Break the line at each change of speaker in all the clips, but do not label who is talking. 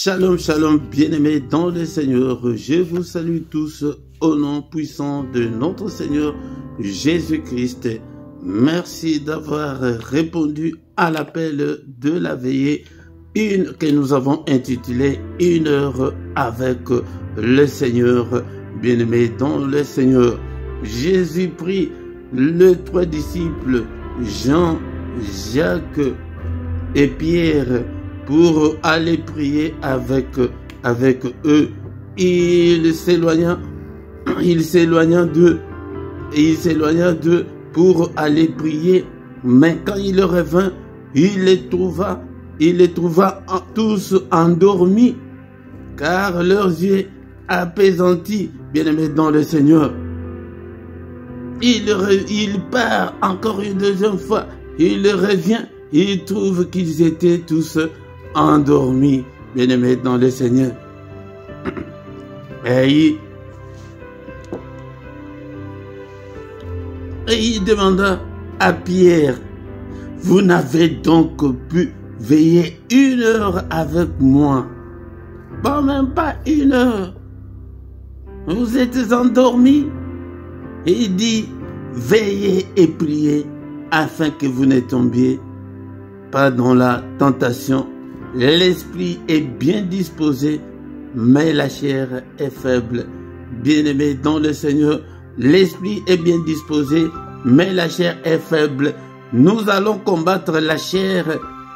Shalom, shalom, bien-aimés dans le Seigneur. Je vous salue tous au nom puissant de notre Seigneur Jésus-Christ. Merci d'avoir répondu à l'appel de la veillée que nous avons intitulée Une heure avec le Seigneur. Bien-aimés dans le Seigneur, Jésus prit les trois disciples, Jean, Jacques et Pierre, pour aller prier avec eux. Il s'éloigna d'eux pour aller prier. Mais quand il revint, il les trouva tous endormis, car leurs yeux apaisantis, bien-aimés dans le Seigneur. Il part encore une deuxième fois, il revient, il trouve qu'ils étaient tous endormis, bien-aimés dans le Seigneur. Et il demanda à Pierre, vous n'avez donc pu veiller une heure avec moi? Bon, même pas une heure. Vous êtes endormis? Et il dit, veillez et priez afin que vous ne tombiez pas dans la tentation. L'esprit est bien disposé, mais la chair est faible. Bien-aimés dans le Seigneur, l'esprit est bien disposé, mais la chair est faible. Nous allons combattre la chair.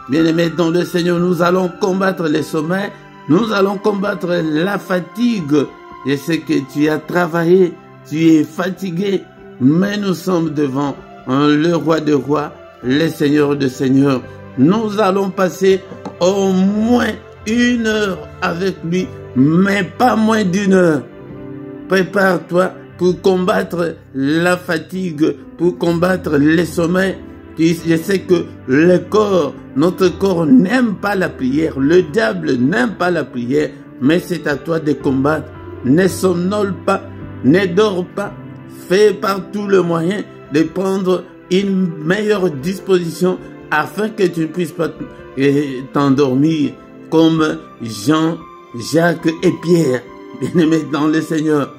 Bien-aimés dans le Seigneur, nous allons combattre les sommeils. Nous allons combattre la fatigue. Je sais que tu as travaillé, tu es fatigué, mais nous sommes devant le roi des rois, le Seigneur des seigneurs. Nous allons passer au moins une heure avec lui, mais pas moins d'une heure. Prépare-toi pour combattre la fatigue, pour combattre les sommeils. Je sais que notre corps n'aime pas la prière, le diable n'aime pas la prière, mais c'est à toi de combattre. Ne somnole pas, ne dors pas, fais par tout le moyen de prendre une meilleure disposition afin que tu ne puisses pas t'endormir comme Jean, Jacques et Pierre, bien-aimés dans le Seigneur.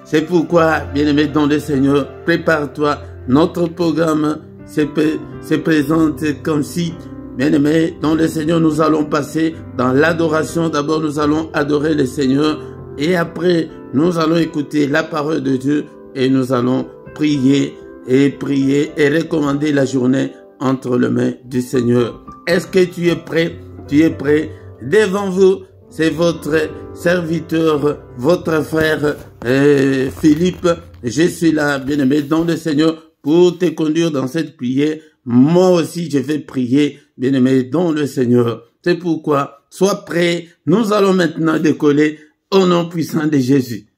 C'est pourquoi, bien-aimés dans le Seigneur, prépare-toi. Notre programme se présente comme si, bien-aimés dans le Seigneur, nous allons passer dans l'adoration. D'abord, nous allons adorer le Seigneur et après, nous allons écouter la parole de Dieu et nous allons prier et recommander la journée entre les mains du Seigneur. Est-ce que tu es prêt? Tu es prêt? Devant vous, c'est votre serviteur, votre frère Philippe. Je suis là, bien-aimé dans le Seigneur, pour te conduire dans cette prière. Moi aussi, je vais prier, bien-aimé dans le Seigneur. C'est pourquoi, sois prêt. Nous allons maintenant décoller au nom puissant de Jésus.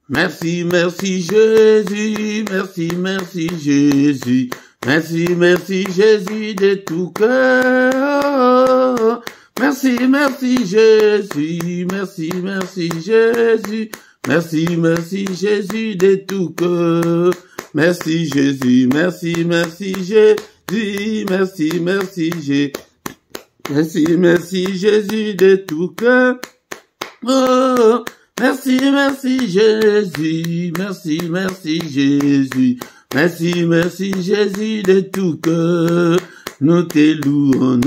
Merci, merci Jésus, merci, merci Jésus. Merci, merci Jésus de tout cœur. Merci, merci Jésus, merci, merci Jésus. Merci, merci Jésus de tout cœur. Merci Jésus, merci, merci Jésus. Merci, merci Jésus. Merci, merci Jésus de tout cœur. Oh, merci, merci Jésus, merci, merci Jésus. Merci, merci Jésus de tout cœur. Nous te louons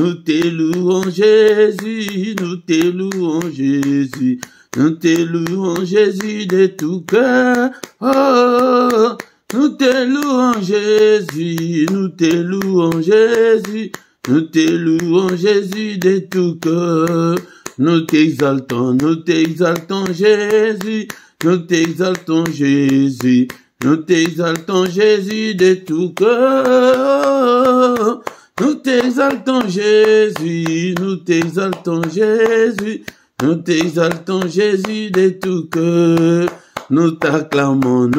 Jésus, nous te louons Jésus. Nous te louons Jésus de tout cœur. Oh, nous te louons Jésus, nous te louons Jésus. Nous te louons Jésus de tout cœur. Nous t'exaltons Jésus. Nous t'exaltons Jésus. Nous t'exaltons Jésus de tout cœur. Nous t'exaltons Jésus. Nous t'exaltons Jésus. Nous t'exaltons Jésus de tout cœur. Nous t'acclamons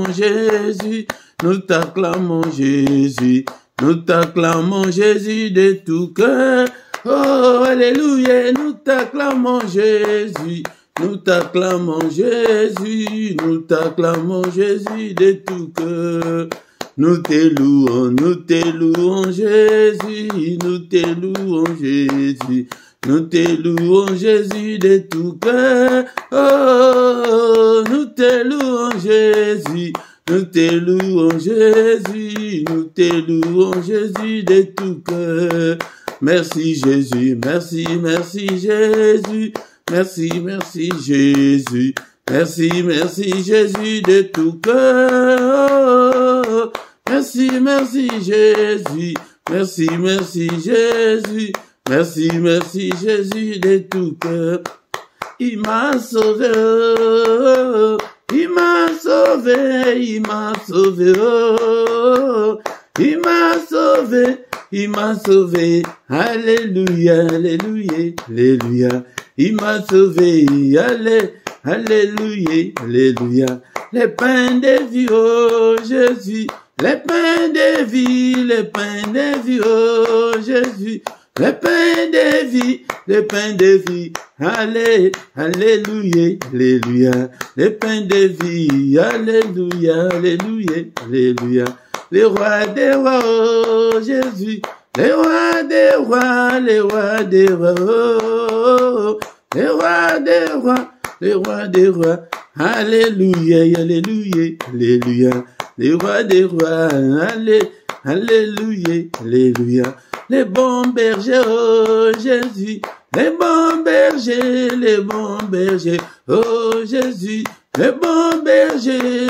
Jésus. Nous t'acclamons Jésus. Nous t'acclamons Jésus de tout cœur. Oh, alléluia, nous t'acclamons Jésus. Nous t'acclamons Jésus. Nous t'acclamons Jésus de tout cœur. nous te louons Jésus, nous te louons Jésus. Nous te louons Jésus de tout cœur, oh, nous te louons Jésus, nous te louons Jésus, nous te louons Jésus de tout cœur. Merci Jésus, merci, merci Jésus, merci, merci Jésus, merci, merci Jésus de tout cœur. Merci, merci Jésus, merci, merci Jésus. Merci, merci Jésus de tout cœur. Il m'a sauvé, oh, il m'a sauvé, il m'a sauvé, oh, il m'a sauvé, il m'a sauvé. Alléluia, alléluia, alléluia. Il m'a sauvé, alléluia, alléluia. Les pains de vie, oh Jésus, les pains de vie, les pains de vie, oh Jésus. Le pain de vie, le pain de vie, alléluia, alléluia, le pain de vie, alléluia, alléluia, alléluia, le roi des rois, oh Jésus, le roi des rois, le roi des rois, oh, le roi des rois, le roi des rois, alléluia, alléluia, alléluia, le roi des rois, alléluia, alléluia. Les bons bergers, oh Jésus, les bons bergers, oh Jésus, les bons bergers,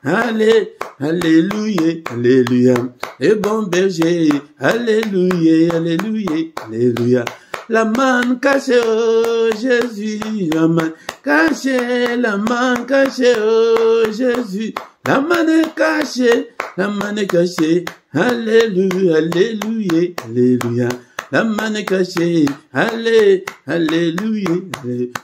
alléluia, alléluia, les bons bergers, alléluia, alléluia, alléluia. La manne cachée, oh Jésus, la manne cachée, oh Jésus, la manne cachée, alléluia, alléluia, alléluia, la manne cachée, alléluia, alléluia,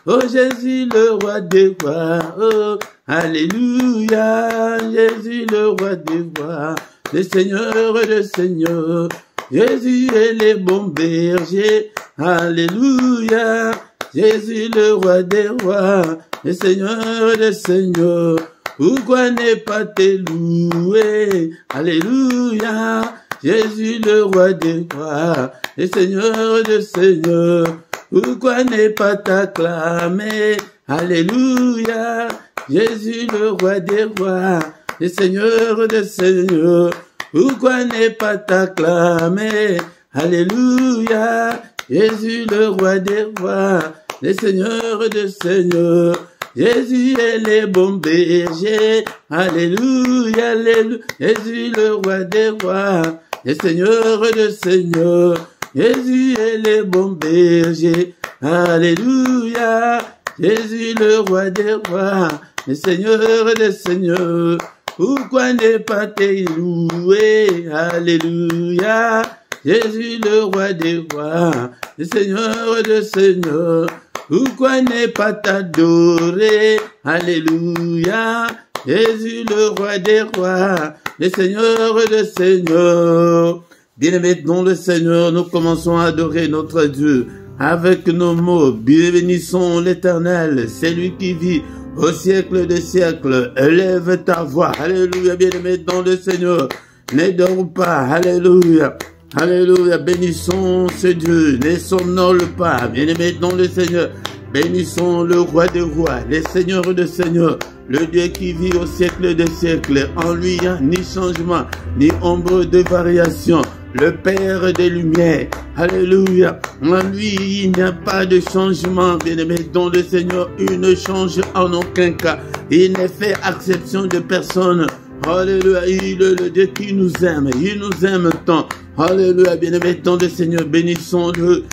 oh Jésus le roi des rois, oh, alléluia, Jésus le roi des rois, le Seigneur des seigneurs, Jésus est le bon berger, alléluia, Jésus le roi des rois, le Seigneur des seigneurs. Pourquoi ne pas te louer? Alléluia. Jésus le roi des rois, le Seigneur des seigneurs. Pourquoi ne pas t'acclamer? Alléluia. Jésus le roi des rois, le Seigneur des seigneurs. Pourquoi ne pas t'acclamer? Alléluia. Jésus le roi des rois, le Seigneur des seigneurs. Jésus est le bon berger, alléluia, alléluia, Jésus le roi des rois, le Seigneur des seigneurs, Jésus est le bon berger, alléluia, Jésus le roi des rois, le Seigneur des seigneurs, pourquoi ne pas te louer, alléluia, Jésus le roi des rois, le Seigneur des seigneurs. Pourquoi ne pas t'adorer? Alléluia. Jésus le roi des rois, le Seigneur des seigneurs. Bien-aimés dans le Seigneur, nous commençons à adorer notre Dieu avec nos mots. Bénissons l'Éternel, c'est lui qui vit au siècle des siècles. Élève ta voix. Alléluia, bien-aimés dans le Seigneur. Ne dors pas. Alléluia. Alléluia, bénissons ce Dieu, ne somnole pas, bien-aimés dans le Seigneur, bénissons le roi des rois, le Seigneur des seigneurs, le Dieu qui vit au siècle des siècles, en lui il n'y a ni changement, ni ombre de variation, le Père des lumières, alléluia, en lui il n'y a pas de changement, bien-aimés dans le Seigneur, il ne change en aucun cas, il ne fait exception de personne. Alléluia, il est le Dieu qui nous aime, il nous aime tant. Alléluia, bien-aimé dans le Seigneur, bénissons le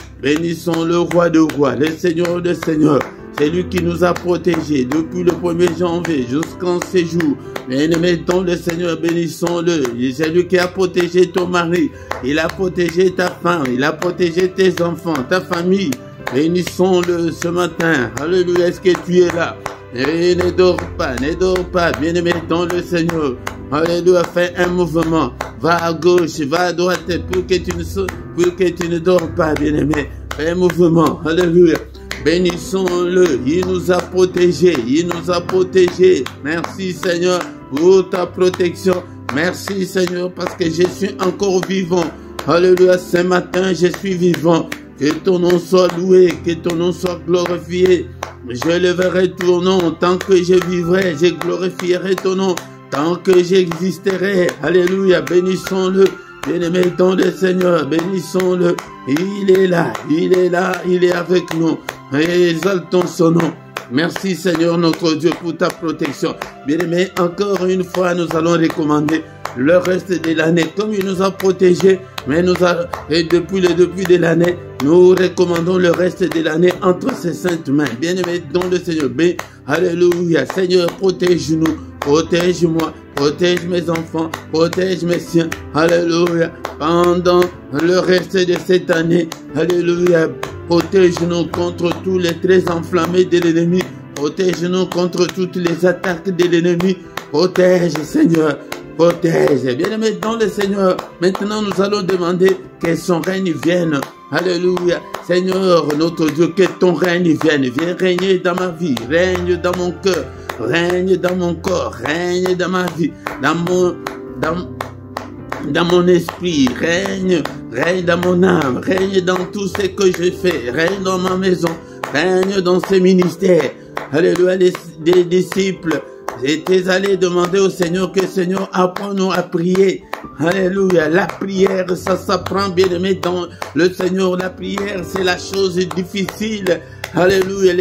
roi de rois, le Seigneur de seigneurs. C'est lui qui nous a protégés depuis le 1er janvier jusqu'en ces jours. Bien-aimé dans le Seigneur, bénissons-le. C'est lui qui a protégé ton mari, il a protégé ta femme, il a protégé tes enfants, ta famille. Bénissons-le ce matin. Alléluia, est-ce que tu es là? Et ne dors pas, bien-aimé dans le Seigneur. Alléluia, fais un mouvement. Va à gauche, va à droite pour que tu ne dors pas, bien-aimé. Fais un mouvement. Alléluia. Bénissons-le. Il nous a protégés. Merci Seigneur pour ta protection. Merci Seigneur parce que je suis encore vivant. Alléluia, ce matin je suis vivant. Que ton nom soit loué, que ton nom soit glorifié. Je leverai ton nom tant que je vivrai, je glorifierai ton nom tant que j'existerai. Alléluia, bénissons-le. Bien-aimé dans le Seigneur, bénissons-le. Il est là, il est là, il est avec nous. Exaltons son nom. Merci Seigneur notre Dieu pour ta protection. Bien-aimé, encore une fois, nous allons recommander le reste de l'année. Comme il nous a protégés, mais et depuis le début de l'année, nous recommandons le reste de l'année entre ses saintes mains. Bien-aimé dans le Seigneur. Alléluia. Seigneur, protège-nous, protège-moi, protège mes enfants, protège mes siens. Alléluia. Pendant le reste de cette année, alléluia. Protège-nous contre tous les traits enflammés de l'ennemi. Protège-nous contre toutes les attaques de l'ennemi. Protège, Seigneur. Protège. Bien-aimé dans le Seigneur. Maintenant, nous allons demander que son règne vienne. Alléluia. Seigneur, notre Dieu, que ton règne vienne. Viens régner dans ma vie. Règne dans mon cœur. Règne dans mon corps. Règne dans ma vie. Dans mon esprit, règne dans mon âme, règne dans tout ce que je fais, règne dans ma maison, règne dans ce ministère. Alléluia, les disciples étaient allés demander au Seigneur que Seigneur apprends-nous à prier. Alléluia, la prière, ça s'apprend bien aimé dans le Seigneur. La prière, c'est la chose difficile. Alléluia,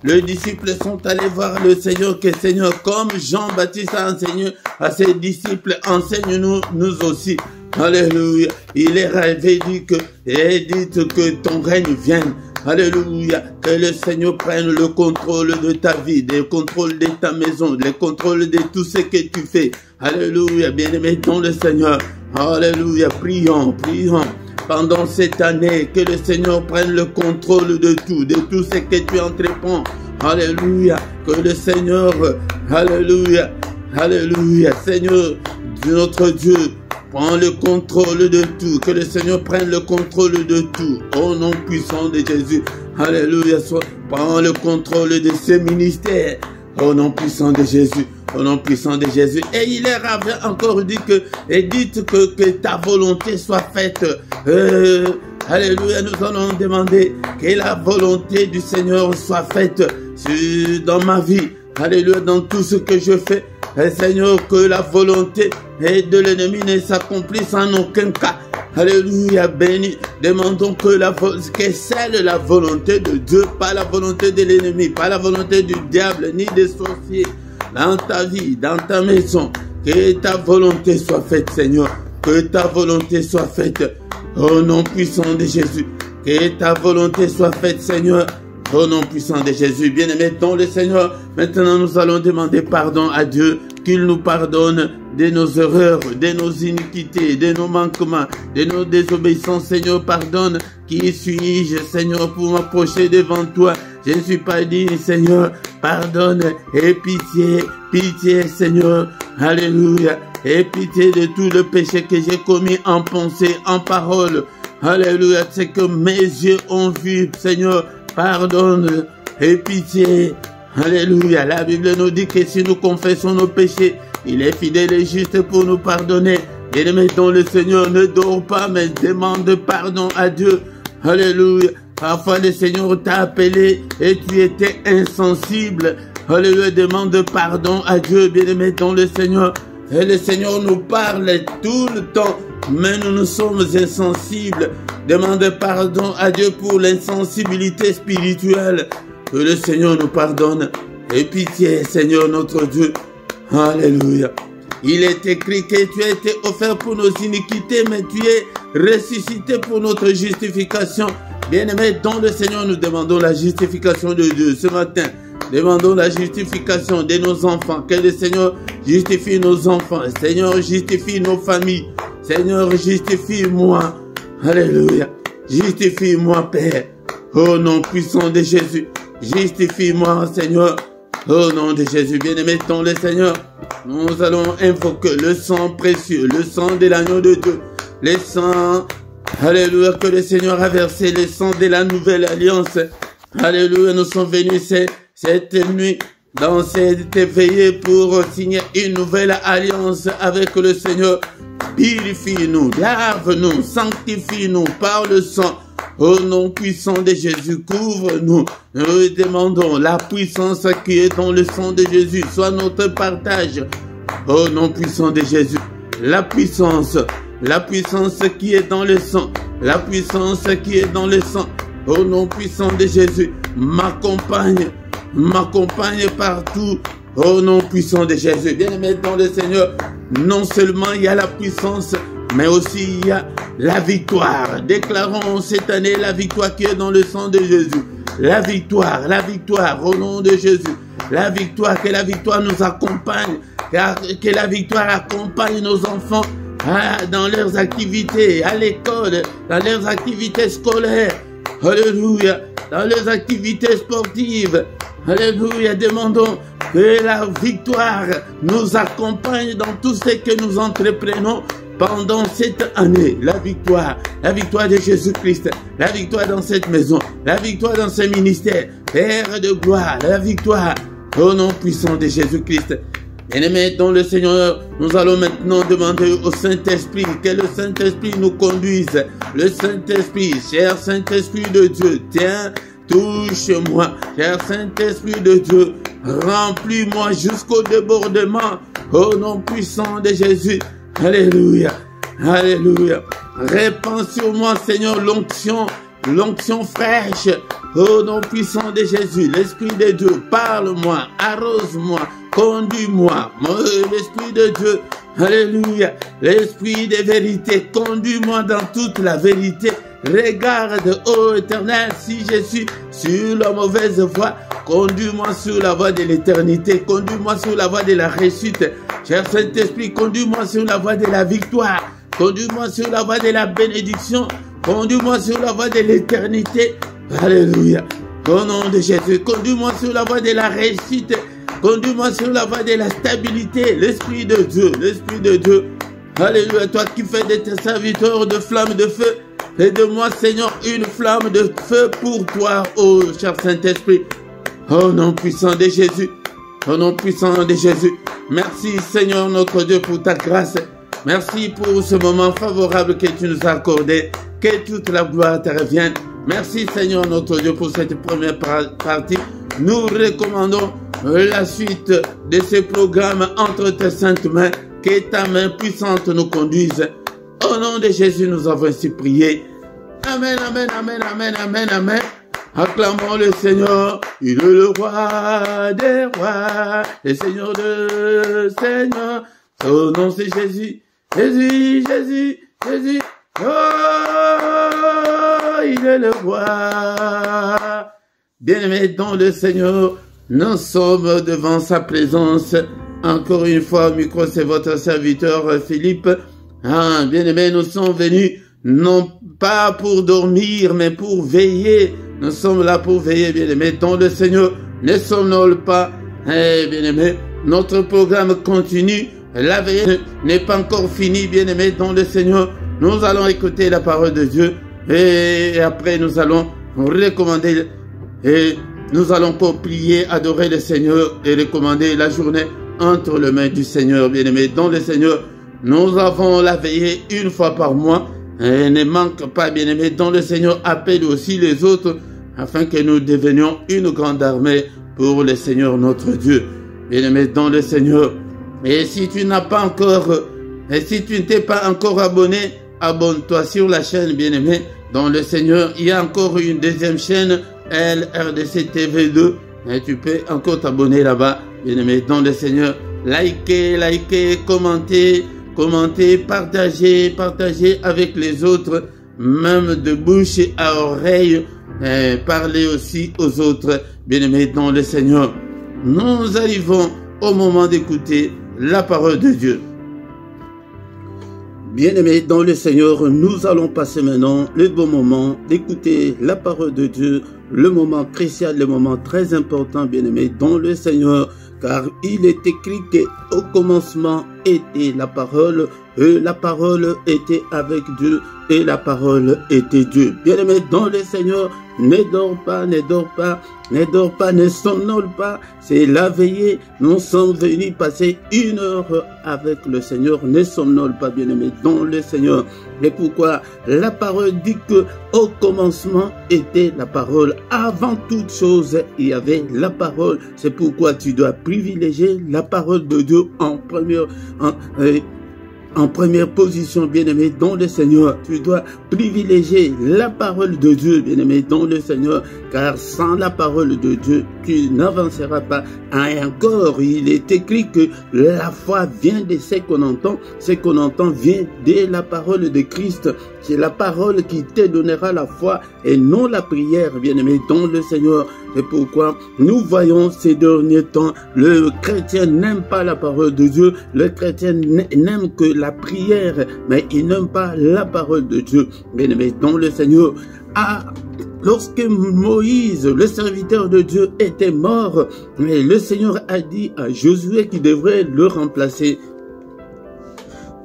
les disciples sont allés voir le Seigneur, que Seigneur, comme Jean-Baptiste a enseigné à ses disciples, enseigne-nous, nous aussi. Alléluia. Il leur avait dit et dites que ton règne vienne. Alléluia. Que le Seigneur prenne le contrôle de ta vie, le contrôle de ta maison, le contrôle de tout ce que tu fais. Alléluia. Bien-aimé dans le Seigneur. Alléluia. Prions, prions. Pendant cette année, que le Seigneur prenne le contrôle de tout ce que tu entreprends. Alléluia. Que le Seigneur, alléluia, alléluia, Seigneur, notre Dieu, prends le contrôle de tout. Que le Seigneur prenne le contrôle de tout. Au nom puissant de Jésus. Alléluia. Prends le contrôle de ce ministère. Au nom puissant de Jésus. Au nom puissant de Jésus. Et il leur avait encore dit et dites que ta volonté soit faite. Alléluia, nous allons demander que la volonté du Seigneur soit faite dans ma vie. Alléluia, dans tout ce que je fais. Et Seigneur, que la volonté de l'ennemi ne s'accomplisse en aucun cas. Alléluia, béni. Demandons que celle la volonté de Dieu, pas la volonté de l'ennemi, pas la volonté du diable, ni des sorciers. Dans ta vie, dans ta maison, que ta volonté soit faite, Seigneur. Que ta volonté soit faite. Au nom puissant de Jésus. Que ta volonté soit faite, Seigneur. Au nom puissant de Jésus. Bien-aimé dans le Seigneur. Maintenant, nous allons demander pardon à Dieu. Qu'il nous pardonne de nos erreurs, de nos iniquités, de nos manquements, de nos désobéissances. Seigneur, pardonne. Qui suis-je, Seigneur, pour m'approcher devant toi? Je ne suis pas digne, Seigneur. Pardonne et pitié, pitié, Seigneur. Alléluia. Et pitié de tout le péché que j'ai commis en pensée, en parole. Alléluia. C'est que mes yeux ont vu, Seigneur. Pardonne et pitié. Alléluia. La Bible nous dit que si nous confessons nos péchés, il est fidèle et juste pour nous pardonner. Bien-aimé dans le Seigneur, ne dors pas, mais demande pardon à Dieu. Alléluia. Parfois le Seigneur t'a appelé et tu étais insensible. Alléluia. Demande pardon à Dieu, bien-aimé dans le Seigneur. Et le Seigneur nous parle tout le temps, mais nous sommes insensibles. Demande pardon à Dieu pour l'insensibilité spirituelle. Que le Seigneur nous pardonne. Et pitié, Seigneur notre Dieu. Alléluia. Il est écrit que tu as été offert pour nos iniquités, mais tu es ressuscité pour notre justification. Bien-aimés, dans le Seigneur, nous demandons la justification de Dieu ce matin. Demandons la justification de nos enfants. Que le Seigneur justifie nos enfants. Seigneur, justifie nos familles. Seigneur, justifie-moi. Alléluia. Justifie-moi, Père. Au nom puissant de Jésus. Justifie-moi, Seigneur. Au nom de Jésus, bien-aimé dans le Seigneur, nous allons invoquer le sang précieux, le sang de l'agneau de Dieu, le sang, alléluia, que le Seigneur a versé, le sang de la nouvelle alliance. Alléluia, nous sommes venus cette nuit dans cette veillée pour signer une nouvelle alliance avec le Seigneur. Purifie-nous, lave-nous, sanctifie-nous par le sang. Au nom puissant de Jésus, couvre-nous. Nous demandons la puissance qui est dans le sang de Jésus, soit notre partage. Au nom puissant de Jésus, la puissance qui est dans le sang, la puissance qui est dans le sang. Au nom puissant de Jésus, m'accompagne partout. Au nom puissant de Jésus, bien-aimé dans le Seigneur, non seulement il y a la puissance, mais aussi il y a la victoire. Déclarons cette année la victoire qui est dans le sang de Jésus. La victoire au nom de Jésus. La victoire, que la victoire nous accompagne, que la victoire accompagne nos enfants dans leurs activités, à l'école, dans leurs activités scolaires. Alléluia, dans leurs activités sportives. Alléluia, demandons que la victoire nous accompagne dans tout ce que nous entreprenons pendant cette année. La victoire de Jésus-Christ, la victoire dans cette maison, la victoire dans ce ministère, Père de gloire, la victoire au nom puissant de Jésus-Christ. Bien-aimés dans le Seigneur, nous allons maintenant demander au Saint-Esprit que le Saint-Esprit nous conduise. Le Saint-Esprit, cher Saint-Esprit de Dieu, tiens, touche-moi, cher Saint-Esprit de Dieu, remplis-moi jusqu'au débordement, au nom puissant de Jésus. Alléluia, alléluia. Répands sur moi, Seigneur, l'onction fraîche, au nom puissant de Jésus. L'Esprit de Dieu, parle-moi, arrose-moi, conduis-moi, l'Esprit de Dieu. Alléluia, l'Esprit de vérité, conduis-moi dans toute la vérité. Regarde, ô Éternel, si je suis sur la mauvaise voie, conduis-moi sur la voie de l'éternité, conduis-moi sur la voie de la réussite. Cher Saint-Esprit, conduis-moi sur la voie de la victoire, conduis-moi sur la voie de la bénédiction, conduis-moi sur la voie de l'éternité. Alléluia, au nom de Jésus, conduis-moi sur la voie de la réussite, conduis-moi sur la voie de la stabilité. L'Esprit de Dieu, l'Esprit de Dieu. Alléluia, toi qui fais de tes serviteurs de flammes de feu, fais de moi, Seigneur, une flamme de feu pour toi, ô cher Saint-Esprit. Au nom puissant de Jésus, au nom puissant de Jésus. Merci, Seigneur, notre Dieu, pour ta grâce. Merci pour ce moment favorable que tu nous as accordé. Que toute la gloire te revienne. Merci, Seigneur, notre Dieu, pour cette première partie. Nous recommandons la suite de ce programme entre tes saintes mains. Que ta main puissante nous conduise. Au nom de Jésus, nous avons ainsi prié. Amen, amen, amen, amen, amen, amen. Acclamons le Seigneur. Il est le roi des rois, le Seigneur de Seigneurs. Son nom c'est Jésus. Jésus, Jésus, Jésus. Oh, il est le roi. Bien-aimés dans le Seigneur, nous sommes devant sa présence. Encore une fois, au micro, c'est votre serviteur Philippe. Bien-aimés, nous sommes venus non pas pour dormir, mais pour veiller. Nous sommes là pour veiller, bien-aimés, dans le Seigneur. Ne somnole pas, bien-aimés. Notre programme continue. La veillée n'est pas encore finie, bien-aimés, dans le Seigneur. Nous allons écouter la parole de Dieu. Et après, nous allons recommander et nous allons prier, adorer le Seigneur et recommander la journée entre les mains du Seigneur, bien-aimés, dans le Seigneur. Nous avons la veillée une fois par mois. Et ne manque pas, bien-aimés, dans le Seigneur. Appelle aussi les autres afin que nous devenions une grande armée pour le Seigneur notre Dieu. Bien-aimés, dans le Seigneur. Et si tu n'as pas encore, et si tu ne t'es pas encore abonné, abonne-toi sur la chaîne, bien-aimé, dans le Seigneur. Il y a encore une deuxième chaîne, LRDC TV2. Et tu peux encore t'abonner là-bas, bien-aimé, dans le Seigneur. Likez, commentez, partagez avec les autres, même de bouche à oreille. Parlez aussi aux autres, bien-aimés, dans le Seigneur. Nous arrivons au moment d'écouter la parole de Dieu. Bien-aimés dans le Seigneur, nous allons passer maintenant le bon moment d'écouter la parole de Dieu, le moment crucial, le moment très important, bien-aimés dans le Seigneur, car il est écrit qu'au commencement était la parole, et la parole était avec Dieu, et la parole était Dieu. Bien-aimé dans le Seigneur, ne dors pas, ne dors pas, ne dors pas, ne somnole pas. C'est la veillée. Nous sommes venus passer 1 heure avec le Seigneur. Ne somnole pas, bien-aimé dans le Seigneur. Et pourquoi? La parole dit que au commencement était la parole. Avant toute chose, il y avait la parole. C'est pourquoi tu dois privilégier la parole de Dieu en première position, bien-aimé dans le Seigneur. Tu dois privilégier la parole de Dieu, bien-aimé dans le Seigneur, car sans la parole de Dieu, tu n'avanceras pas. Et encore, il est écrit que la foi vient de ce qu'on entend. Ce qu'on entend vient de la parole de Christ. C'est la parole qui te donnera la foi et non la prière, bien-aimé dans le Seigneur. C'est pourquoi nous voyons ces derniers temps, le chrétien n'aime pas la parole de Dieu, le chrétien n'aime que la prière, mais il n'aime pas la parole de Dieu. Bien-aimé dans le Seigneur, lorsque Moïse, le serviteur de Dieu, était mort, le Seigneur a dit à Josué qu'il devrait le remplacer.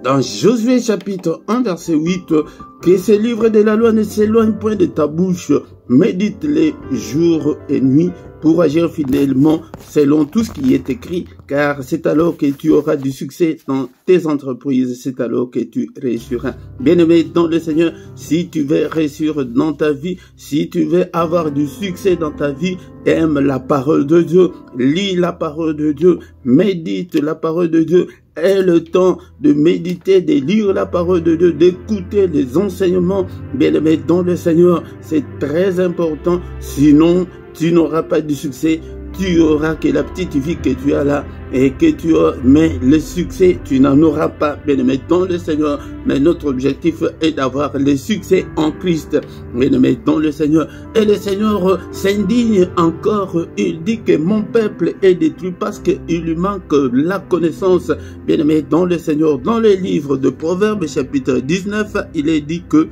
Dans Josué chapitre 1 verset 8, que ces livres de la loi ne s'éloignent point de ta bouche, médite-les jour et nuit pour agir fidèlement selon tout ce qui est écrit, car c'est alors que tu auras du succès dans tes entreprises, c'est alors que tu réussiras. Bien-aimé dans le Seigneur, si tu veux réussir dans ta vie, si tu veux avoir du succès dans ta vie, aime la parole de Dieu, lis la parole de Dieu, médite la parole de Dieu. Aie le temps de méditer, de lire la parole de Dieu, d'écouter les enseignements, bien-aimé dans le Seigneur. C'est très important, sinon tu n'auras pas de succès. Tu auras que la petite vie que tu as là et que tu as, mais le succès, tu n'en auras pas, bien-aimé dans le Seigneur. Mais notre objectif est d'avoir le succès en Christ, bien-aimé dans le Seigneur. Et le Seigneur s'indigne encore. Il dit que mon peuple est détruit parce qu'il lui manque la connaissance, bien-aimé dans le Seigneur. Dans le livre de Proverbes, chapitre 19, il est dit que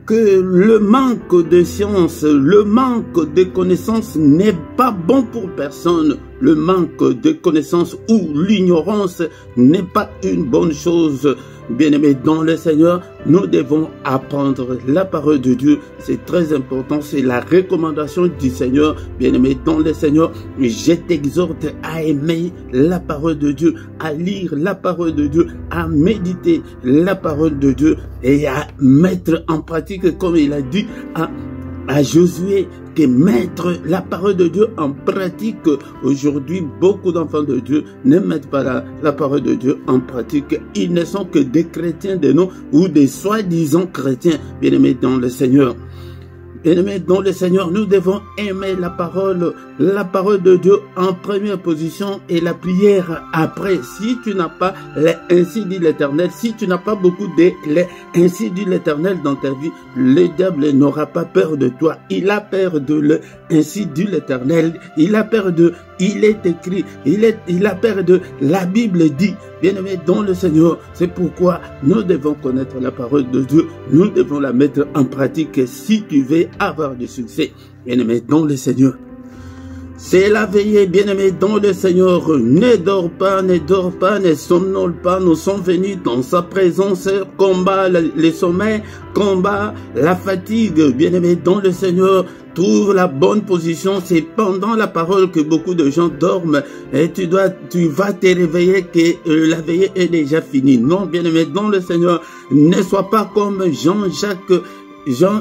le manque de science, le manque de connaissances n'est pas bon pour personne. Le manque de connaissances ou l'ignorance n'est pas une bonne chose. Bien-aimés dans le Seigneur, nous devons apprendre la parole de Dieu. C'est très important, c'est la recommandation du Seigneur. Bien-aimés dans le Seigneur, je t'exhorte à aimer la parole de Dieu, à lire la parole de Dieu, à méditer la parole de Dieu et à mettre en pratique, comme il a dit à Josué, que mettre la parole de Dieu en pratique. Aujourd'hui, beaucoup d'enfants de Dieu ne mettent pas la parole de Dieu en pratique. Ils ne sont que des chrétiens de nom ou des soi-disant chrétiens, bien-aimés dans le Seigneur. Bien-aimés dans le Seigneur, nous devons aimer la parole de Dieu en première position et la prière après. Si tu n'as pas ainsi dit l'Éternel, si tu n'as pas beaucoup de ainsi dit l'Éternel dans ta vie, le diable n'aura pas peur de toi. Il a peur de ainsi dit l'Éternel. Il a peur de il est écrit, il a peur de la Bible dit. Bien-aimés dans le Seigneur, c'est pourquoi nous devons connaître la parole de Dieu. Nous devons la mettre en pratique si tu veux avoir du succès. Bien-aimés dans le Seigneur, c'est la veillée, bien-aimés dans le Seigneur. Ne dors pas, ne dors pas, ne somnole pas. Nous sommes venus dans sa présence, combat les sommeils, combat la fatigue, bien-aimés dans le Seigneur. Trouve la bonne position, c'est pendant la parole que beaucoup de gens dorment et tu vas te réveiller que la veillée est déjà finie. Non, bien-aimé dans le Seigneur, ne sois pas comme Jean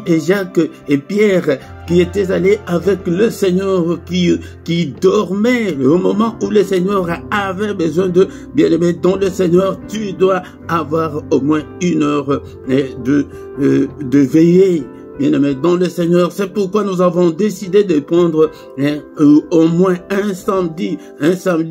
et Jacques et Pierre qui étaient allés avec le Seigneur, qui dormaient au moment où le Seigneur avait besoin de. Bien-aimé dans le Seigneur, tu dois avoir au moins 1 heure de veiller. Bien-aimés dans le Seigneur, c'est pourquoi nous avons décidé de prendre au moins un samedi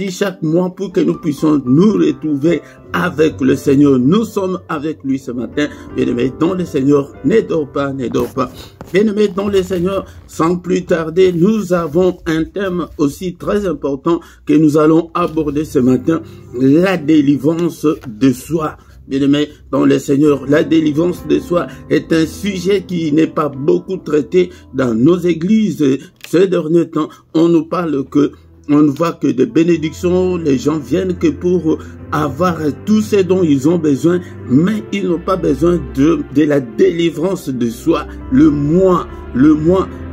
chaque mois pour que nous puissions nous retrouver avec le Seigneur. Nous sommes avec lui ce matin. Bien-aimés dans le Seigneur, ne dors pas, ne dors pas. Bien-aimés dans le Seigneur, sans plus tarder, nous avons un thème aussi très important que nous allons aborder ce matin, la délivrance de soi. Bien-aimés dans le Seigneur, la délivrance de soi est un sujet qui n'est pas beaucoup traité dans nos églises. Ces derniers temps, on nous parle que on ne voit que des bénédictions, les gens viennent que pour avoir tout ce dont ils ont besoin, mais ils n'ont pas besoin de la délivrance de soi. Le moi,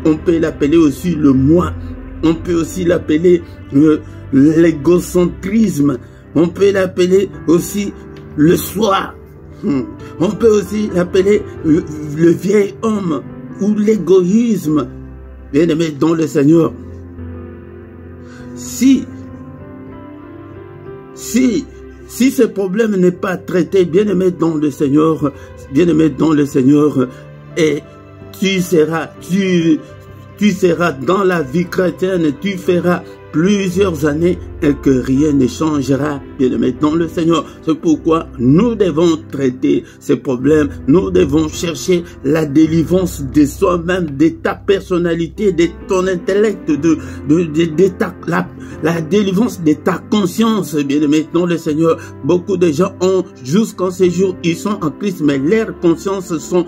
on peut l'appeler aussi le moi, on peut aussi l'appeler l'égocentrisme, on peut l'appeler aussi le soi, on peut aussi l'appeler le vieil homme ou l'égoïsme. Bien-aimés dans le Seigneur, si ce problème n'est pas traité, bien-aimé dans le Seigneur, et tu seras dans la vie chrétienne, tu feras plusieurs années et que rien ne changera, bien-aimé dans le Seigneur. C'est pourquoi nous devons traiter ces problèmes, nous devons chercher la délivrance de soi-même, de ta personnalité, de ton intellect, la délivrance de ta conscience, bien-aimé dans le Seigneur. Beaucoup de gens ont, jusqu'en ce jour, ils sont en Christ, mais leurs consciences sont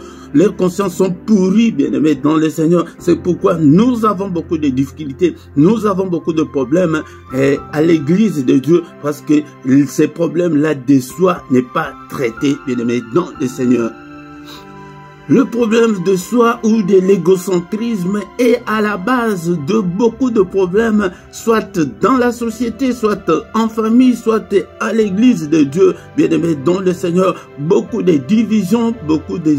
pourries, bien-aimés dans le Seigneur. C'est pourquoi nous avons beaucoup de difficultés, nous avons beaucoup de problèmes à l'église de Dieu, parce que ces problèmes-là de soi n'est pas traité, bien-aimés dans le Seigneur. Le problème de soi ou de l'égocentrisme est à la base de beaucoup de problèmes, soit dans la société, soit en famille, soit à l'église de Dieu, bien-aimés dans le Seigneur. Beaucoup de divisions, beaucoup de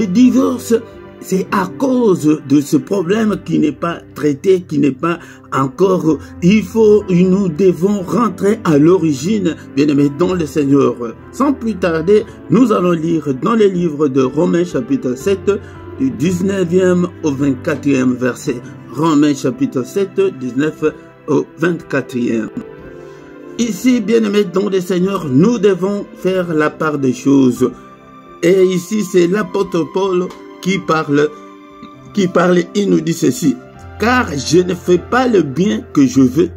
divorces. C'est à cause de ce problème qui n'est pas traité, qui n'est pas encore... Nous devons rentrer à l'origine, bien-aimés dans le Seigneur. Sans plus tarder, nous allons lire dans les livres de Romains chapitre 7, du 19e au 24e verset. Romains chapitre 7, 19 au 24e. Ici, bien-aimés dans le Seigneur, nous devons faire la part des choses. Et ici, c'est l'apôtre Paul qui parle, il nous dit ceci: car je ne fais pas le bien que je veux,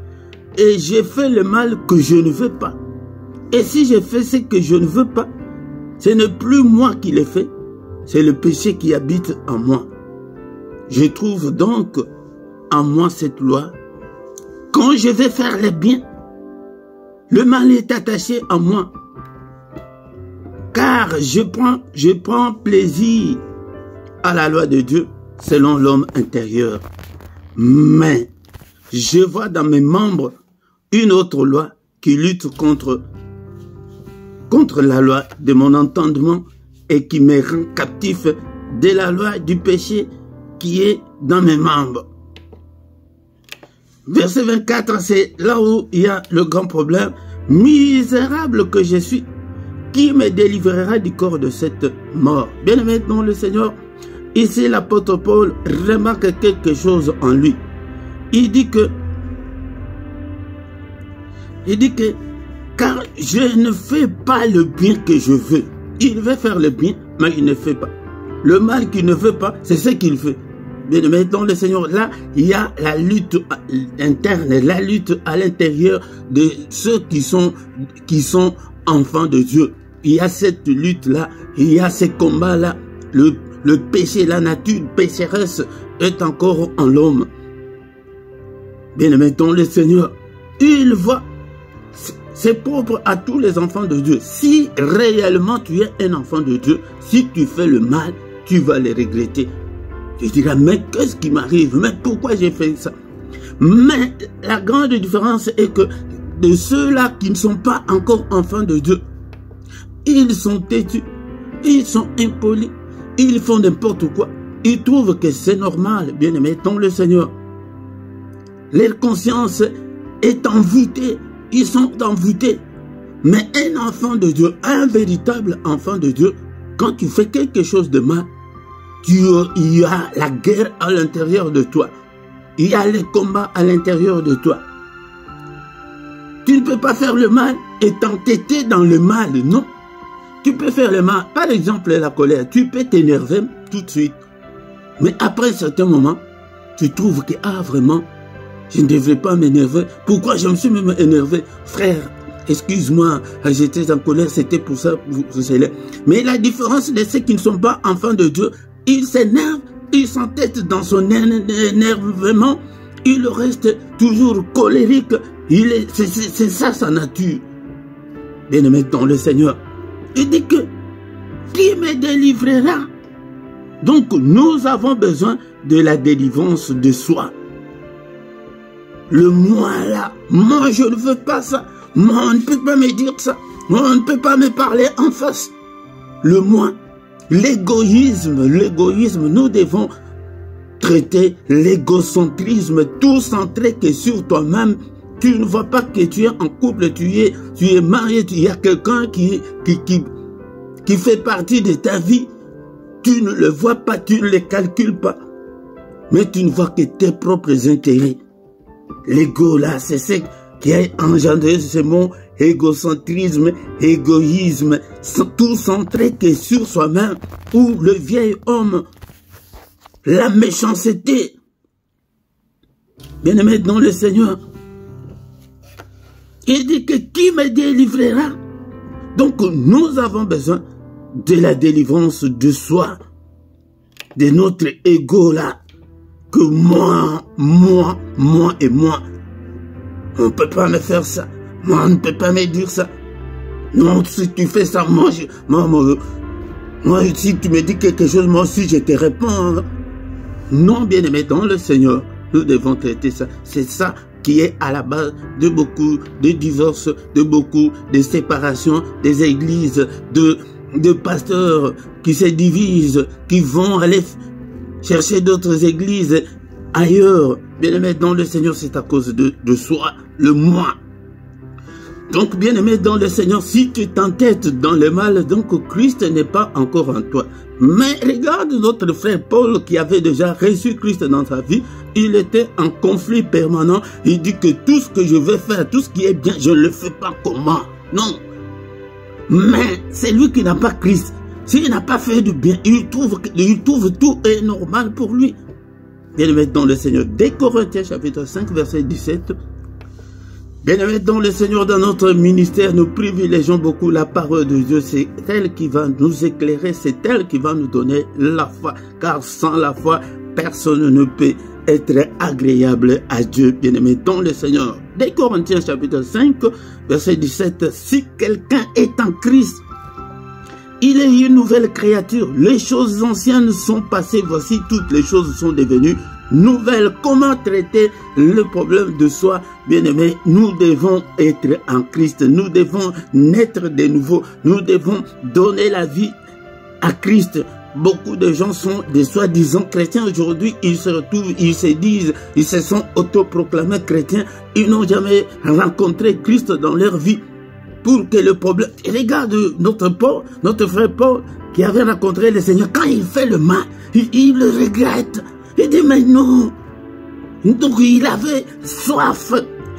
et je fais le mal que je ne veux pas. Et si je fais ce que je ne veux pas, ce n'est plus moi qui le fais, c'est le péché qui habite en moi. Je trouve donc en moi cette loi: quand je vais faire le bien, le mal est attaché en moi. Car je prends plaisir à la loi de Dieu selon l'homme intérieur. Mais je vois dans mes membres une autre loi qui lutte contre la loi de mon entendement et qui me rend captif de la loi du péché qui est dans mes membres. Verset 24, c'est là où il y a le grand problème. Misérable que je suis, qui me délivrera du corps de cette mort? Bien-aimé dans le Seigneur, ici l'apôtre Paul remarque quelque chose en lui. Il dit que car je ne fais pas le bien que je veux. Il veut faire le bien, mais il ne fait pas. Le mal qu'il ne veut pas, c'est ce qu'il fait. Bien-aimé dans le Seigneur, là, il y a la lutte interne, la lutte à l'intérieur de ceux qui sont enfants de Dieu. Il y a cette lutte-là, il y a ces combats-là. Le péché, la nature pécheresse est encore en l'homme. Bien-aimé dans le Seigneur, il voit, c'est propre à tous les enfants de Dieu. Si réellement tu es un enfant de Dieu, si tu fais le mal, tu vas le regretter. Tu diras, mais qu'est-ce qui m'arrive? Mais pourquoi j'ai fait ça? Mais la grande différence est que de ceux-là qui ne sont pas encore enfants de Dieu, ils sont têtus, ils sont impolis, ils font n'importe quoi. Ils trouvent que c'est normal, bien-aimés dans le Seigneur. Leur conscience est envoûtée, ils sont envoûtés. Mais un enfant de Dieu, un véritable enfant de Dieu, quand tu fais quelque chose de mal, il y a la guerre à l'intérieur de toi. Il y a les combats à l'intérieur de toi. Tu ne peux pas faire le mal et t'entêter dans le mal, non. Tu peux faire le mal. Par exemple, la colère, tu peux t'énerver tout de suite. Mais après un certain moment, tu trouves que, vraiment, je ne devrais pas m'énerver. Pourquoi je me suis même énervé? Frère, excuse-moi, j'étais en colère, c'était pour ça, mais la différence de ceux qui ne sont pas enfants de Dieu, ils s'énervent, ils s'entêtent dans son énervement, Il reste toujours colérique. C'est ça sa nature. Bien-aimé dans le Seigneur. Il dit que qui me délivrera? Donc nous avons besoin de la délivrance de soi. Le moi là, moi je ne veux pas ça. Moi on ne peut pas me dire ça. Moi on ne peut pas me parler en face. Le moi, l'égoïsme, nous devons traiter l'égocentrisme, tout centré que sur toi-même. Tu ne vois pas que tu es en couple, tu es marié, il y a quelqu'un qui fait partie de ta vie. Tu ne le vois pas, tu ne le calcules pas. Mais tu ne vois que tes propres intérêts. L'ego là, c'est ce qui a engendré ce mot égocentrisme, égoïsme, tout centré que sur soi-même, ou le vieil homme, la méchanceté. Bien-aimé dans le Seigneur, il dit que qui me délivrera? Donc nous avons besoin de la délivrance de soi, de notre ego là, que moi et moi. On ne peut pas me faire ça. Moi, on ne peut pas me dire ça. Non, si tu fais ça, moi, si tu me dis quelque chose, moi aussi, je te réponds. Non, bien-aimé, dans le Seigneur, nous devons traiter ça. C'est ça qui est à la base de beaucoup de divorces, de beaucoup de séparations, des églises, de pasteurs qui se divisent, qui vont aller chercher d'autres églises ailleurs. Bien-aimé, dans le Seigneur, c'est à cause de soi, le moi. Donc, bien-aimé dans le Seigneur, si tu t'entêtes dans le mal, donc Christ n'est pas encore en toi. Mais regarde notre frère Paul qui avait déjà reçu Christ dans sa vie. Il était en conflit permanent. Il dit que tout ce que je veux faire, tout ce qui est bien, je ne le fais pas comment. Non. Mais c'est lui qui n'a pas Christ. S'il n'a pas fait du bien, il trouve tout est normal pour lui. Bien-aimé dans le Seigneur, dès Corinthiens chapitre 5, verset 17, bien-aimé dans le Seigneur, dans notre ministère, nous privilégions beaucoup la parole de Dieu. C'est elle qui va nous éclairer, c'est elle qui va nous donner la foi. Car sans la foi, personne ne peut être agréable à Dieu, bien-aimé dans le Seigneur. Dès Corinthiens chapitre 5, verset 17, si quelqu'un est en Christ, il est une nouvelle créature. Les choses anciennes sont passées. Voici, toutes les choses sont devenues nouvelles. Comment traiter le problème de soi, bien-aimé? Nous devons être en Christ. Nous devons naître de nouveau. Nous devons donner la vie à Christ. Beaucoup de gens sont des soi-disant chrétiens aujourd'hui. Ils se retrouvent, ils se disent, ils se sont autoproclamés chrétiens. Ils n'ont jamais rencontré Christ dans leur vie. Pour que le problème... Regarde notre frère Paul qui avait rencontré le Seigneur. Quand il fait le mal, il le regrette. Il dit mais non. Donc il avait soif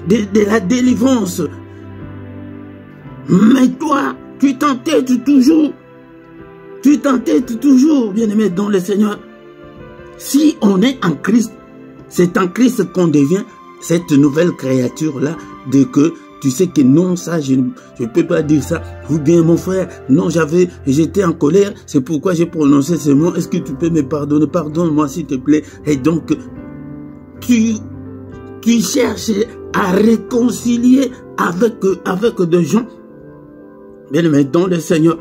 de la délivrance. Mais toi, tu t'entêtes toujours. Tu t'entêtes toujours, bien-aimé dans le Seigneur. Si on est en Christ, c'est en Christ qu'on devient cette nouvelle créature-là de que... Tu sais que non, ça, je ne peux pas dire ça. Ou bien, mon frère, non, j'étais en colère. C'est pourquoi j'ai prononcé ce mot. Est-ce que tu peux me pardonner? Pardonne-moi, s'il te plaît. Et donc, tu cherches à réconcilier avec des gens. Bien, dans le Seigneur.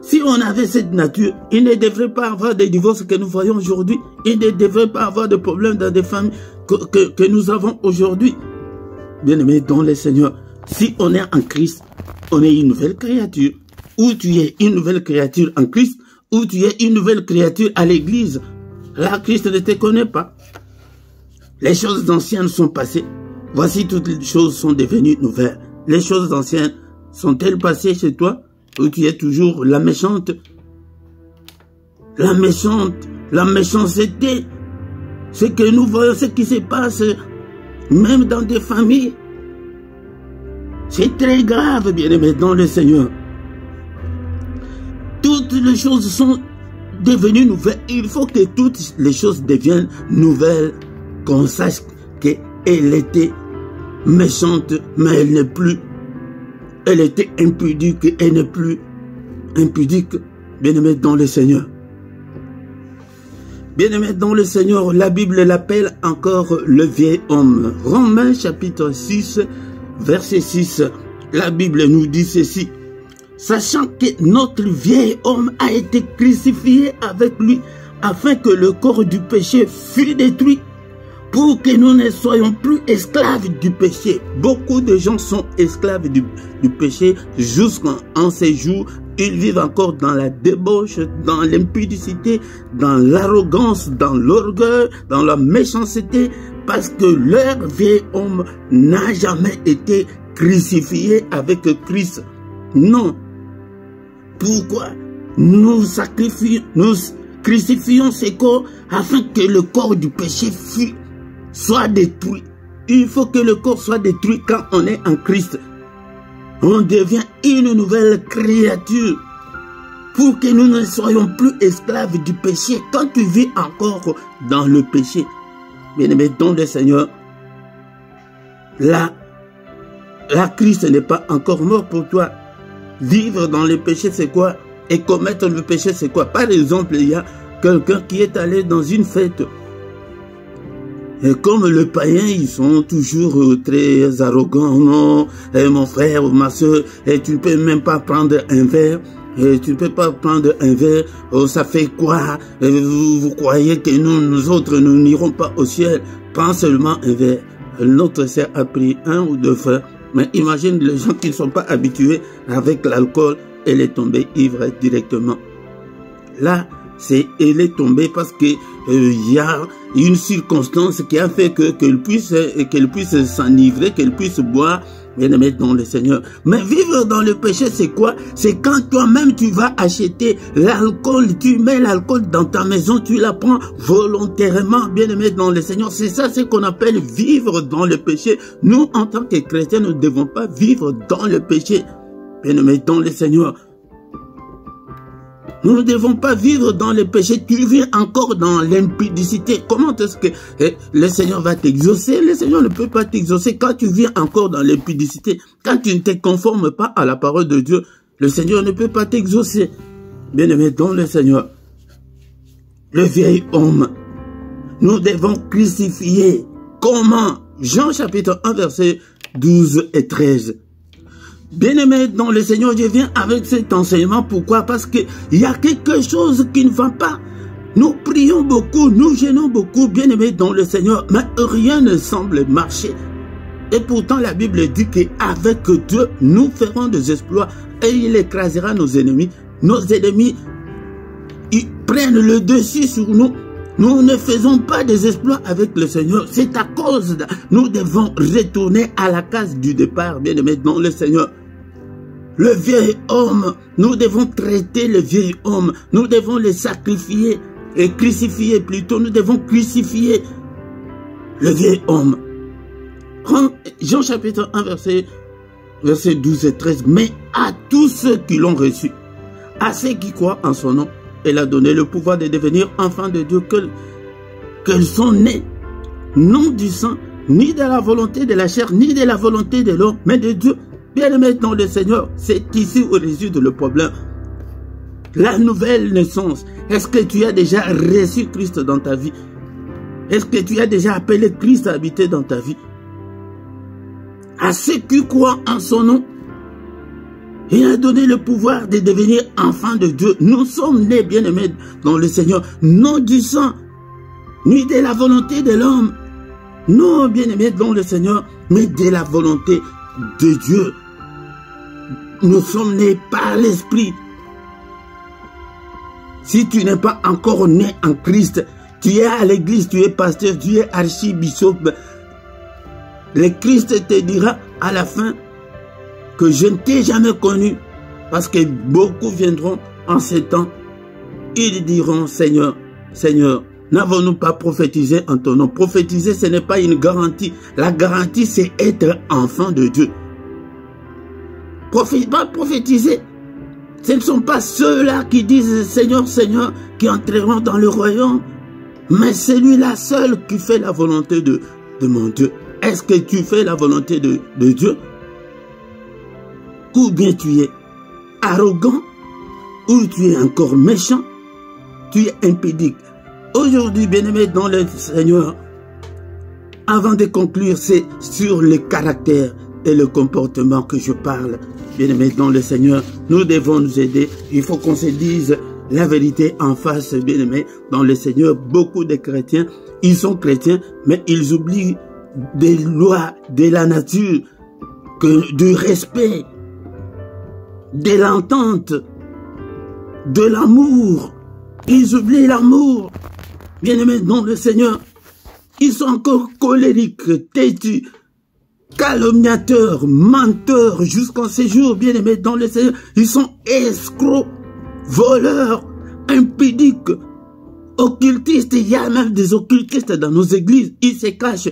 Si on avait cette nature, il ne devrait pas avoir des divorces que nous voyons aujourd'hui. Il ne devrait pas avoir de problèmes dans des familles que nous avons aujourd'hui. Bien-aimé dans le Seigneur, si on est en Christ, on est une nouvelle créature. Ou tu es une nouvelle créature en Christ, ou tu es une nouvelle créature à l'église. Là, Christ ne te connaît pas. Les choses anciennes sont passées. Voici, toutes les choses sont devenues nouvelles. Les choses anciennes sont-elles passées chez toi, ou tu es toujours la méchante? La méchanceté. Ce que nous voyons, ce qui se passe... Même dans des familles, c'est très grave, bien-aimé, dans le Seigneur. Toutes les choses sont devenues nouvelles. Il faut que toutes les choses deviennent nouvelles, qu'on sache qu'elle était méchante, mais elle n'est plus. Elle était impudique, elle n'est plus impudique, bien-aimé, dans le Seigneur. Bien-aimé dans le Seigneur, la Bible l'appelle encore le vieil homme. Romains chapitre 6, verset 6. La Bible nous dit ceci. Sachant que notre vieil homme a été crucifié avec lui, afin que le corps du péché fût détruit, pour que nous ne soyons plus esclaves du péché. Beaucoup de gens sont esclaves du péché jusqu'en ces jours. Ils vivent encore dans la débauche, dans l'impudicité, dans l'arrogance, dans l'orgueil, dans la méchanceté, parce que leur vieil homme n'a jamais été crucifié avec Christ. Non. Pourquoi? Nous crucifions ces corps afin que le corps du péché soit détruit. Il faut que le corps soit détruit quand on est en Christ. On devient une nouvelle créature pour que nous ne soyons plus esclaves du péché. Quand tu vis encore dans le péché, bien-aimé dans le Seigneur, là, Christ n'est pas encore mort pour toi. Vivre dans le péché, c'est quoi? Et commettre le péché, c'est quoi? Par exemple, il y a quelqu'un qui est allé dans une fête. Et comme le païen, ils sont toujours très arrogants. Non, mon frère ou ma soeur, tu ne peux même pas prendre un verre. Tu ne peux pas prendre un verre. Oh, ça fait quoi? Vous croyez que nous autres, nous n'irons pas au ciel? Prends seulement un verre. Notre sœur a pris 1 ou 2 verres. Mais imagine les gens qui ne sont pas habitués avec l'alcool. Elle est tombée ivre directement. Là, elle est tombée parce que y a une circonstance qui a fait qu'elle puisse s'enivrer, qu'elle puisse boire, bien-aimé dans le Seigneur. Mais vivre dans le péché, c'est quoi? C'est quand toi-même tu vas acheter l'alcool, tu mets l'alcool dans ta maison, tu la prends volontairement, bien-aimé dans le Seigneur. C'est ça, c'est qu'on appelle vivre dans le péché. Nous, en tant que chrétiens, nous ne devons pas vivre dans le péché, bien-aimé dans le Seigneur. Nous ne devons pas vivre dans le péché. Tu vis encore dans l'impudicité. Comment est-ce que le Seigneur va t'exaucer? Le Seigneur ne peut pas t'exaucer quand tu vis encore dans l'impudicité. Quand tu ne te conformes pas à la parole de Dieu, le Seigneur ne peut pas t'exaucer. Bien-aimé dans le Seigneur, le vieil homme, nous devons crucifier. Comment? Jean chapitre 1 verset 12 et 13. Bien-aimé dans le Seigneur, je viens avec cet enseignement. Pourquoi? Parce qu'il y a quelque chose qui ne va pas. Nous prions beaucoup, nous gênons beaucoup, bien-aimé dans le Seigneur, mais rien ne semble marcher. Et pourtant, la Bible dit qu'avec Dieu, nous ferons des exploits et il écrasera nos ennemis. Nos ennemis, ils prennent le dessus sur nous. Nous ne faisons pas des exploits avec le Seigneur. C'est à cause de... Nous devons retourner à la case du départ, bien-aimé dans le Seigneur. Le vieil homme, nous devons traiter le vieil homme. Nous devons le sacrifier et crucifier plutôt. Nous devons crucifier le vieil homme. Jean chapitre 1 verset 12 et 13. Mais à tous ceux qui l'ont reçu, à ceux qui croient en son nom, elle a donné le pouvoir de devenir enfants de Dieu, qu'elles sont nées, non du sang, ni de la volonté de la chair, ni de la volonté de l'homme, mais de Dieu. Bien-aimé dans le Seigneur, c'est ici où réside le problème. La nouvelle naissance. Est-ce que tu as déjà reçu Christ dans ta vie? Est-ce que tu as déjà appelé Christ à habiter dans ta vie? À ceux qui croient en son nom, il a donné le pouvoir de devenir enfants de Dieu. Nous sommes nés, bien-aimés, dans le Seigneur, non du sang, ni de la volonté de l'homme. Non, bien-aimés, dans le Seigneur, mais de la volonté de Dieu. Nous sommes nés par l'Esprit. Si tu n'es pas encore né en Christ, tu es à l'église, tu es pasteur, tu es archibishop, le Christ te dira à la fin que je ne t'ai jamais connu, parce que beaucoup viendront en ces temps, ils diront, Seigneur, Seigneur, n'avons-nous pas prophétisé en ton nom? Prophétiser, ce n'est pas une garantie. La garantie, c'est être enfant de Dieu. Prophétiser, ce ne sont pas ceux-là qui disent Seigneur, Seigneur, qui entreront dans le royaume, mais celui-là seul qui fait la volonté de mon Dieu. Est-ce que tu fais la volonté de Dieu? Ou bien tu es arrogant, ou tu es encore méchant, tu es impudique. Aujourd'hui, bien-aimés dans le Seigneur, avant de conclure, c'est sur le caractère et le comportement que je parle. Bien-aimés dans le Seigneur, nous devons nous aider. Il faut qu'on se dise la vérité en face, bien-aimés dans le Seigneur. Beaucoup de chrétiens, ils sont chrétiens, mais ils oublient des lois de la nature, du respect, de l'entente, de l'amour. Ils oublient l'amour. Bien-aimés dans le Seigneur, ils sont encore colériques, têtus, calomniateurs, menteurs, jusqu'en ces jours, bien-aimés dans le Seigneur. Ils sont escrocs, voleurs, impudiques, occultistes. Il y a même des occultistes dans nos églises. Ils se cachent.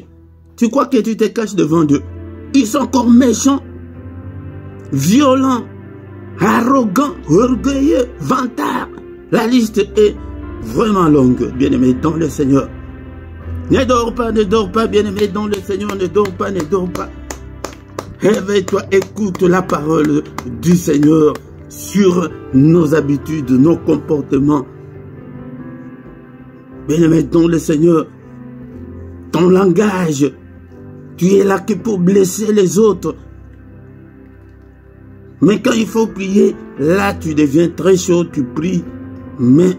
Tu crois que tu te caches devant Dieu? Ils sont encore méchants, violents, arrogants, orgueilleux, vantards. La liste est vraiment longue, bien-aimés dans le Seigneur. Ne dors pas, bien-aimé dans le Seigneur, ne dors pas, ne dors pas. Réveille-toi, écoute la parole du Seigneur sur nos habitudes, nos comportements. Bien-aimé dans le Seigneur, ton langage, tu es là que pour blesser les autres. Mais quand il faut prier, là tu deviens très chaud, tu pries, mais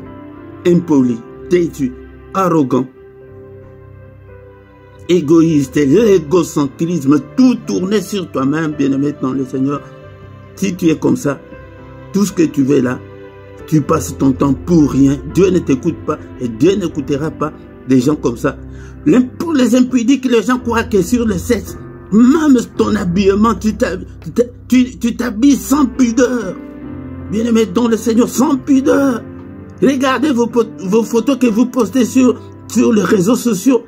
impoli, têtu, arrogant, égoïste, l'égocentrisme, tout tourné sur toi-même, bien-aimé dans le Seigneur. Si tu es comme ça, tout ce que tu veux là, tu passes ton temps pour rien. Dieu ne t'écoute pas et Dieu n'écoutera pas des gens comme ça. Pour les impudiques, les gens croient que sur le sexe, même ton habillement, tu t'habilles sans pudeur. Bien-aimé dans le Seigneur, sans pudeur. Regardez vos photos que vous postez sur les réseaux sociaux.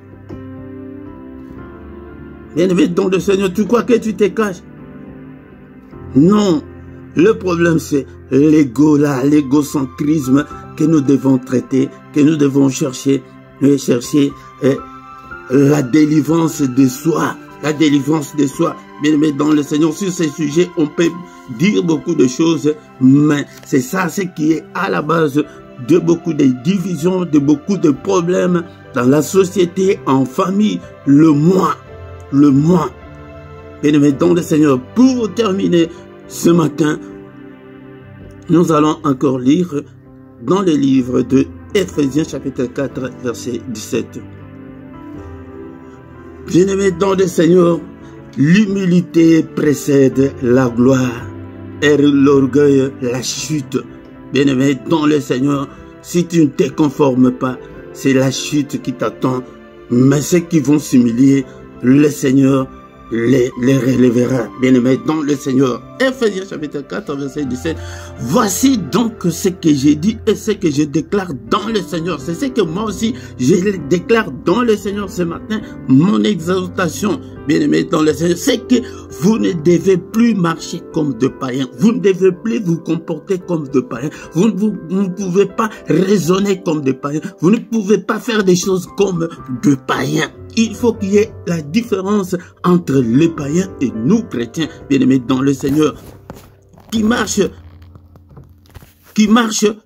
Bien-aimé dans le Seigneur, tu crois que tu te caches? Non. Le problème, c'est l'ego là, l'égocentrisme que nous devons traiter, que nous devons chercher la délivrance de soi. La délivrance de soi. Bien-aimé dans le Seigneur, sur ces sujets, on peut dire beaucoup de choses, mais c'est ça ce qui est à la base de beaucoup de divisions, de beaucoup de problèmes dans la société, en famille, le moi. Le moi. Bien-aimé dans le Seigneur, pour terminer ce matin, nous allons encore lire dans le livre de Ephésiens chapitre 4 verset 17. Bien-aimé dans le Seigneur, l'humilité précède la gloire et l'orgueil la chute. Bien-aimé dans le Seigneur, si tu ne te conformes pas, c'est la chute qui t'attend. Mais ceux qui vont s'humilier, le Seigneur les relèvera. Bien-aimés dans le Seigneur. Ephésiens chapitre 4 verset 17. Voici donc ce que j'ai dit et ce que je déclare dans le Seigneur. C'est ce que moi aussi je déclare dans le Seigneur ce matin. Mon exaltation, bien-aimés dans le Seigneur, c'est que vous ne devez plus marcher comme de païens. Vous ne devez plus vous comporter comme de païens. Vous ne pouvez pas raisonner comme de païens. Vous ne pouvez pas faire des choses comme de païens. Il faut qu'il y ait la différence entre les païens et nous chrétiens, bien-aimés dans le Seigneur, qui marchent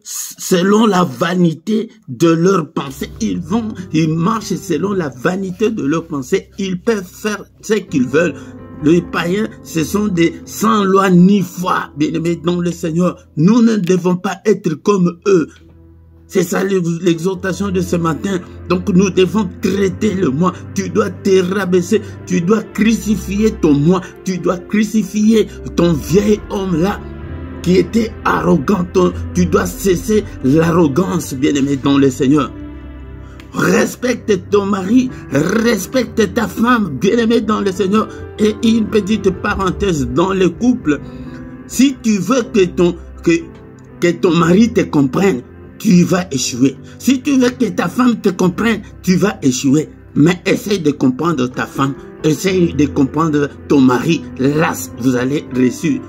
selon la vanité de leurs pensées. Ils marchent selon la vanité de leurs pensées. Ils peuvent faire ce qu'ils veulent. Les païens, ce sont des sans loi ni foi, bien-aimés dans le Seigneur. Nous ne devons pas être comme eux. C'est ça l'exhortation de ce matin. Donc nous devons traiter le moi. Tu dois te rabaisser. Tu dois crucifier ton moi. Tu dois crucifier ton vieil homme là qui était arrogant. Tu dois cesser l'arrogance, bien-aimé dans le Seigneur. Respecte ton mari. Respecte ta femme, bien-aimé dans le Seigneur. Et une petite parenthèse dans le couple. Si tu veux que ton mari te comprenne, tu vas échouer. Si tu veux que ta femme te comprenne, tu vas échouer. Mais essaye de comprendre ta femme, essaye de comprendre ton mari. Là, vous allez réussir.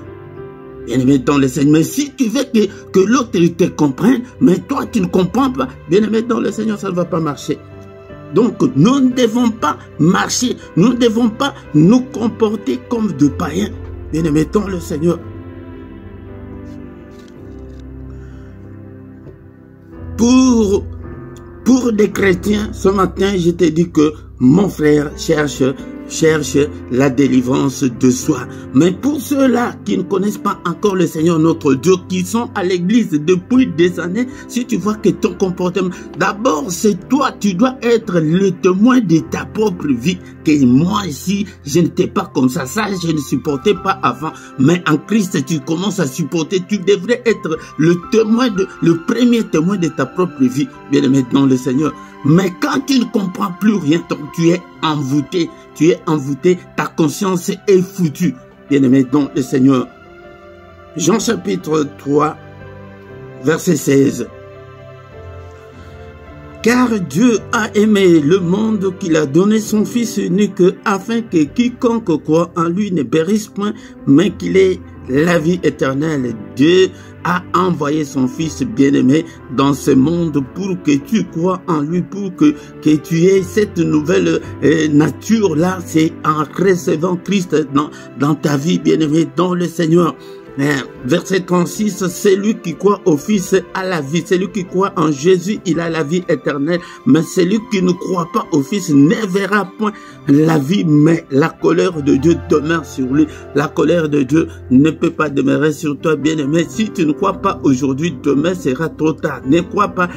Bien-aimé dans le Seigneur. Mais si tu veux que l'autre te comprenne, mais toi tu ne comprends pas, bien-aimé dans le Seigneur, ça ne va pas marcher. Donc nous ne devons pas marcher, nous ne devons pas nous comporter comme de païens. Bien-aimé dans le Seigneur. Pour Pour des chrétiens, ce matin, je te dis que mon frère cherche la délivrance de soi. Mais pour ceux-là qui ne connaissent pas encore le Seigneur notre Dieu, qui sont à l'église depuis des années, si tu vois que ton comportement, d'abord c'est toi, tu dois être le témoin de ta propre vie, que moi ici, je n'étais pas comme ça, je ne supportais pas avant, mais en Christ tu commences à supporter, tu devrais être le premier témoin de ta propre vie, bien aimé dans le Seigneur. Mais quand tu ne comprends plus rien, tu es envoûté, ta conscience est foutue, bien-aimé dans le Seigneur. Jean chapitre 3, verset 16. Car Dieu a aimé le monde qu'il a donné son Fils unique, afin que quiconque croit en lui ne périsse point, mais qu'il ait la vie éternelle. Dieu a envoyé son Fils bien-aimé dans ce monde pour que tu crois en lui, pour que tu aies cette nouvelle nature-là. C'est en recevant Christ dans ta vie, bien-aimé, dans le Seigneur. Verset 36, celui qui croit au Fils a la vie, celui qui croit en Jésus, il a la vie éternelle, mais celui qui ne croit pas au Fils ne verra point la vie, mais la colère de Dieu demeure sur lui. La colère de Dieu ne peut pas demeurer sur toi, bien-aimé. Si tu ne crois pas aujourd'hui, demain sera trop tard. Ne crois pas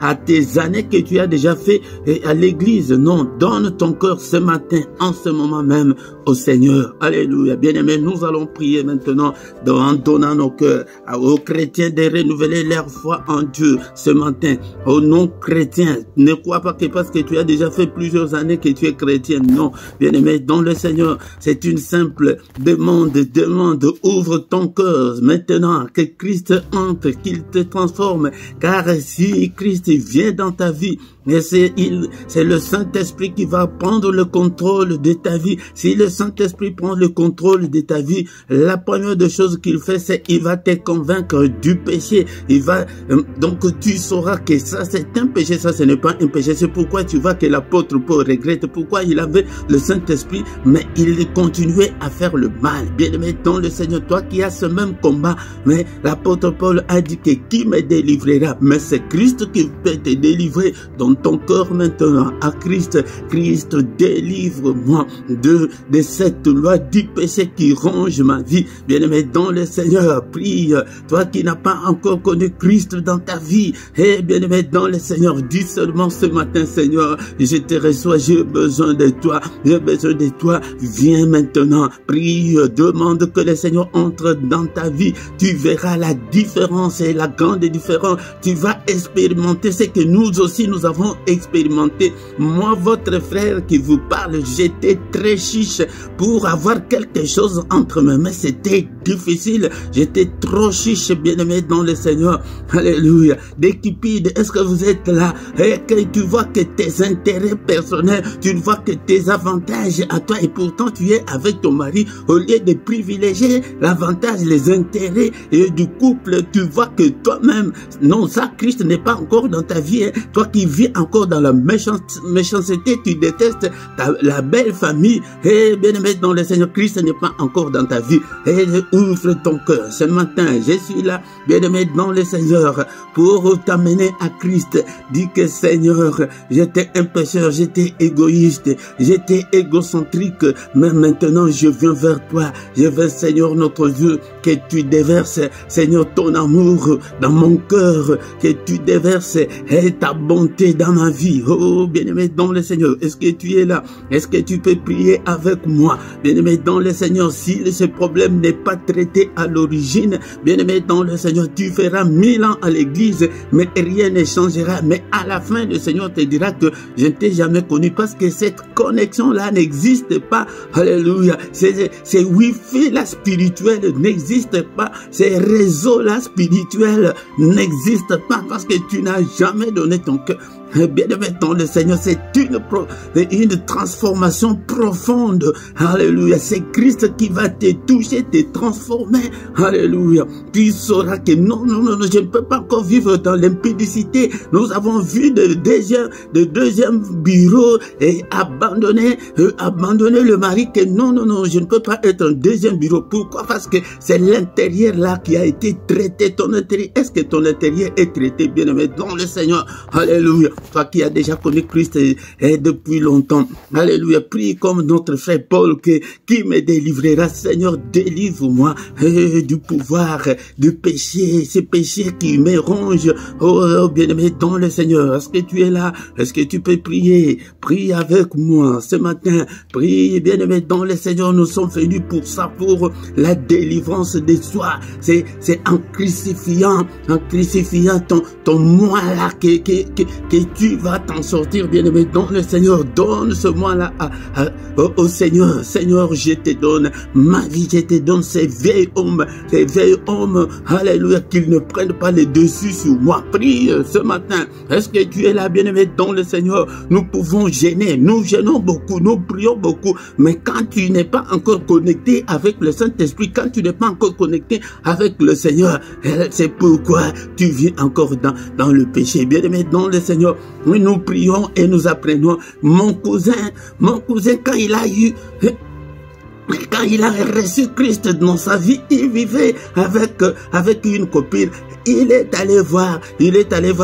à tes années que tu as déjà fait à l'église. Non, donne ton cœur ce matin, en ce moment même, au Seigneur. Alléluia. Bien-aimé, nous allons prier maintenant en donnant nos cœurs aux chrétiens de renouveler leur foi en Dieu ce matin. Aux non-chrétiens, ne crois pas que parce que tu as déjà fait plusieurs années que tu es chrétien. Non, bien-aimé, dans le Seigneur, c'est une simple demande, ouvre ton cœur maintenant, que Christ entre, qu'il te transforme, car si Christ vient dans ta vie, c'est le Saint-Esprit qui va prendre le contrôle de ta vie. Si le Saint-Esprit prend le contrôle de ta vie, la première des choses qu'il fait, c'est qu'il va te convaincre du péché. Donc tu sauras que ça c'est un péché, ça ce n'est pas un péché. C'est pourquoi tu vois que l'apôtre Paul regrette pourquoi il avait le Saint-Esprit, mais il continuait à faire le mal. Bien-aimé dans le Seigneur, toi qui as ce même combat, mais l'apôtre Paul a dit que qui me délivrera? Mais c'est Christ qui peut te délivrer. Dans ton cœur maintenant à Christ. Christ, délivre-moi de cette loi du péché qui ronge ma vie. Bien-aimé dans le Seigneur, prie. Toi qui n'as pas encore connu Christ dans ta vie, et bien-aimé dans le Seigneur, dis seulement ce matin, Seigneur, je te reçois, j'ai besoin de toi, viens maintenant, prie, demande que le Seigneur entre dans ta vie, tu verras la différence et la grande différence, tu vas expérimenter ce que nous aussi nous avons expérimenté. Moi, votre frère qui vous parle, j'étais très chiche pour avoir quelque chose entre mes mains, c'était difficile, j'étais trop chiche, bien-aimé dans le Seigneur, alléluia, des cupides, est-ce que vous êtes là, et que tu vois que tes intérêts personnels, tu vois que tes avantages à toi, et pourtant tu es avec ton mari, au lieu de privilégier l'avantage, les intérêts et du couple, tu vois que toi-même, non, ça, Christ n'est pas encore dans ta vie, hein. Toi qui vis encore dans la méchanceté, tu détestes la belle famille, et bien-aimé dans le Seigneur, Christ n'est pas encore dans ta vie, et ouvre ton cœur, ce matin, je suis là, bien-aimé dans le Seigneur, pour t'amener à Christ, dis que Seigneur, j'étais un pécheur, j'étais égoïste, j'étais égocentrique, mais maintenant je viens vers toi, je veux Seigneur notre Dieu, que tu déverses, Seigneur, ton amour dans mon cœur, que tu déverses ta bonté dans ma vie. Oh, bien-aimé dans le Seigneur, est-ce que tu es là? Est-ce que tu peux prier avec moi? Bien-aimé dans le Seigneur, si ce problème n'est pas traité à l'origine, bien-aimé dans le Seigneur, tu feras 1000 ans à l'église, mais rien ne changera. Mais à la fin, le Seigneur te dira que je ne t'ai jamais connu, parce que cette connexion-là n'existe pas. Alléluia. Ces Wi-Fi là spirituel n'existe pas. Ces réseaux-là spirituels n'existent pas, parce que tu n'as jamais donné ton cœur. Bien-aimé dans le Seigneur, c'est une transformation profonde. Alléluia. C'est Christ qui va te toucher, te transformer. Alléluia. Tu sauras que non, je ne peux pas encore vivre dans l'impudicité. Nous avons vu de deuxième bureau et abandonner le mari, que non, je ne peux pas être un deuxième bureau. Pourquoi? Parce que c'est l'intérieur là qui a été traité. Ton intérieur, est-ce que ton intérieur est traité, bien-aimé dans le Seigneur? Alléluia. toi qui as déjà connu Christ et depuis longtemps. Alléluia, prie comme notre frère Paul qui me délivrera. Seigneur, délivre-moi du pouvoir du péché, ces péchés qui me rongent. Oh, bien-aimé dans le Seigneur, est-ce que tu es là? Est-ce que tu peux prier? Prie avec moi ce matin. Prie, bien-aimé dans le Seigneur, nous sommes venus pour ça, pour la délivrance de soi. C'est en crucifiant ton moi là que tu vas t'en sortir, bien-aimé dans le Seigneur. Donne ce moi là au Seigneur. Seigneur, je te donne ma vie, je te donne ces vieils hommes, alléluia, qu'ils ne prennent pas le dessus sur moi. Prie ce matin. Est-ce que tu es là, bien-aimé dans le Seigneur? Nous pouvons gêner, nous gênons beaucoup, nous prions beaucoup, mais quand tu n'es pas encore connecté avec le Saint-Esprit, quand tu n'es pas encore connecté avec le Seigneur, c'est pourquoi tu vis encore dans le péché. Bien-aimé dans le Seigneur, nous prions et nous apprenons. Mon cousin, quand il a reçu Christ dans sa vie, il vivait avec une copine. Il est allé voir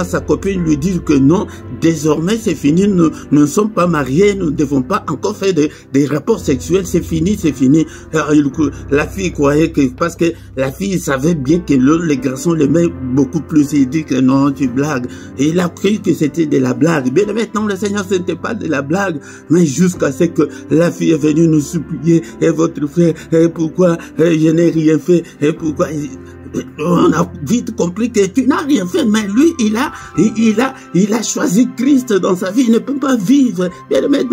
sa copine, lui dire que non, désormais c'est fini, nous ne sommes pas mariés, nous ne devons pas encore faire des rapports sexuels, c'est fini. Alors, la fille croyait que, parce que la fille savait bien que les garçons l'aimaient beaucoup plus, il dit que non, tu blagues. Et il a cru que c'était de la blague. Bien maintenant, le Seigneur, ce n'était pas de la blague, mais jusqu'à ce que la fille est venue nous supplier, et votre frère, et pourquoi je n'ai rien fait, et pourquoi... On a vite compris que tu n'as rien fait, mais lui, il a choisi Christ dans sa vie. Il ne peut pas vivre. Mais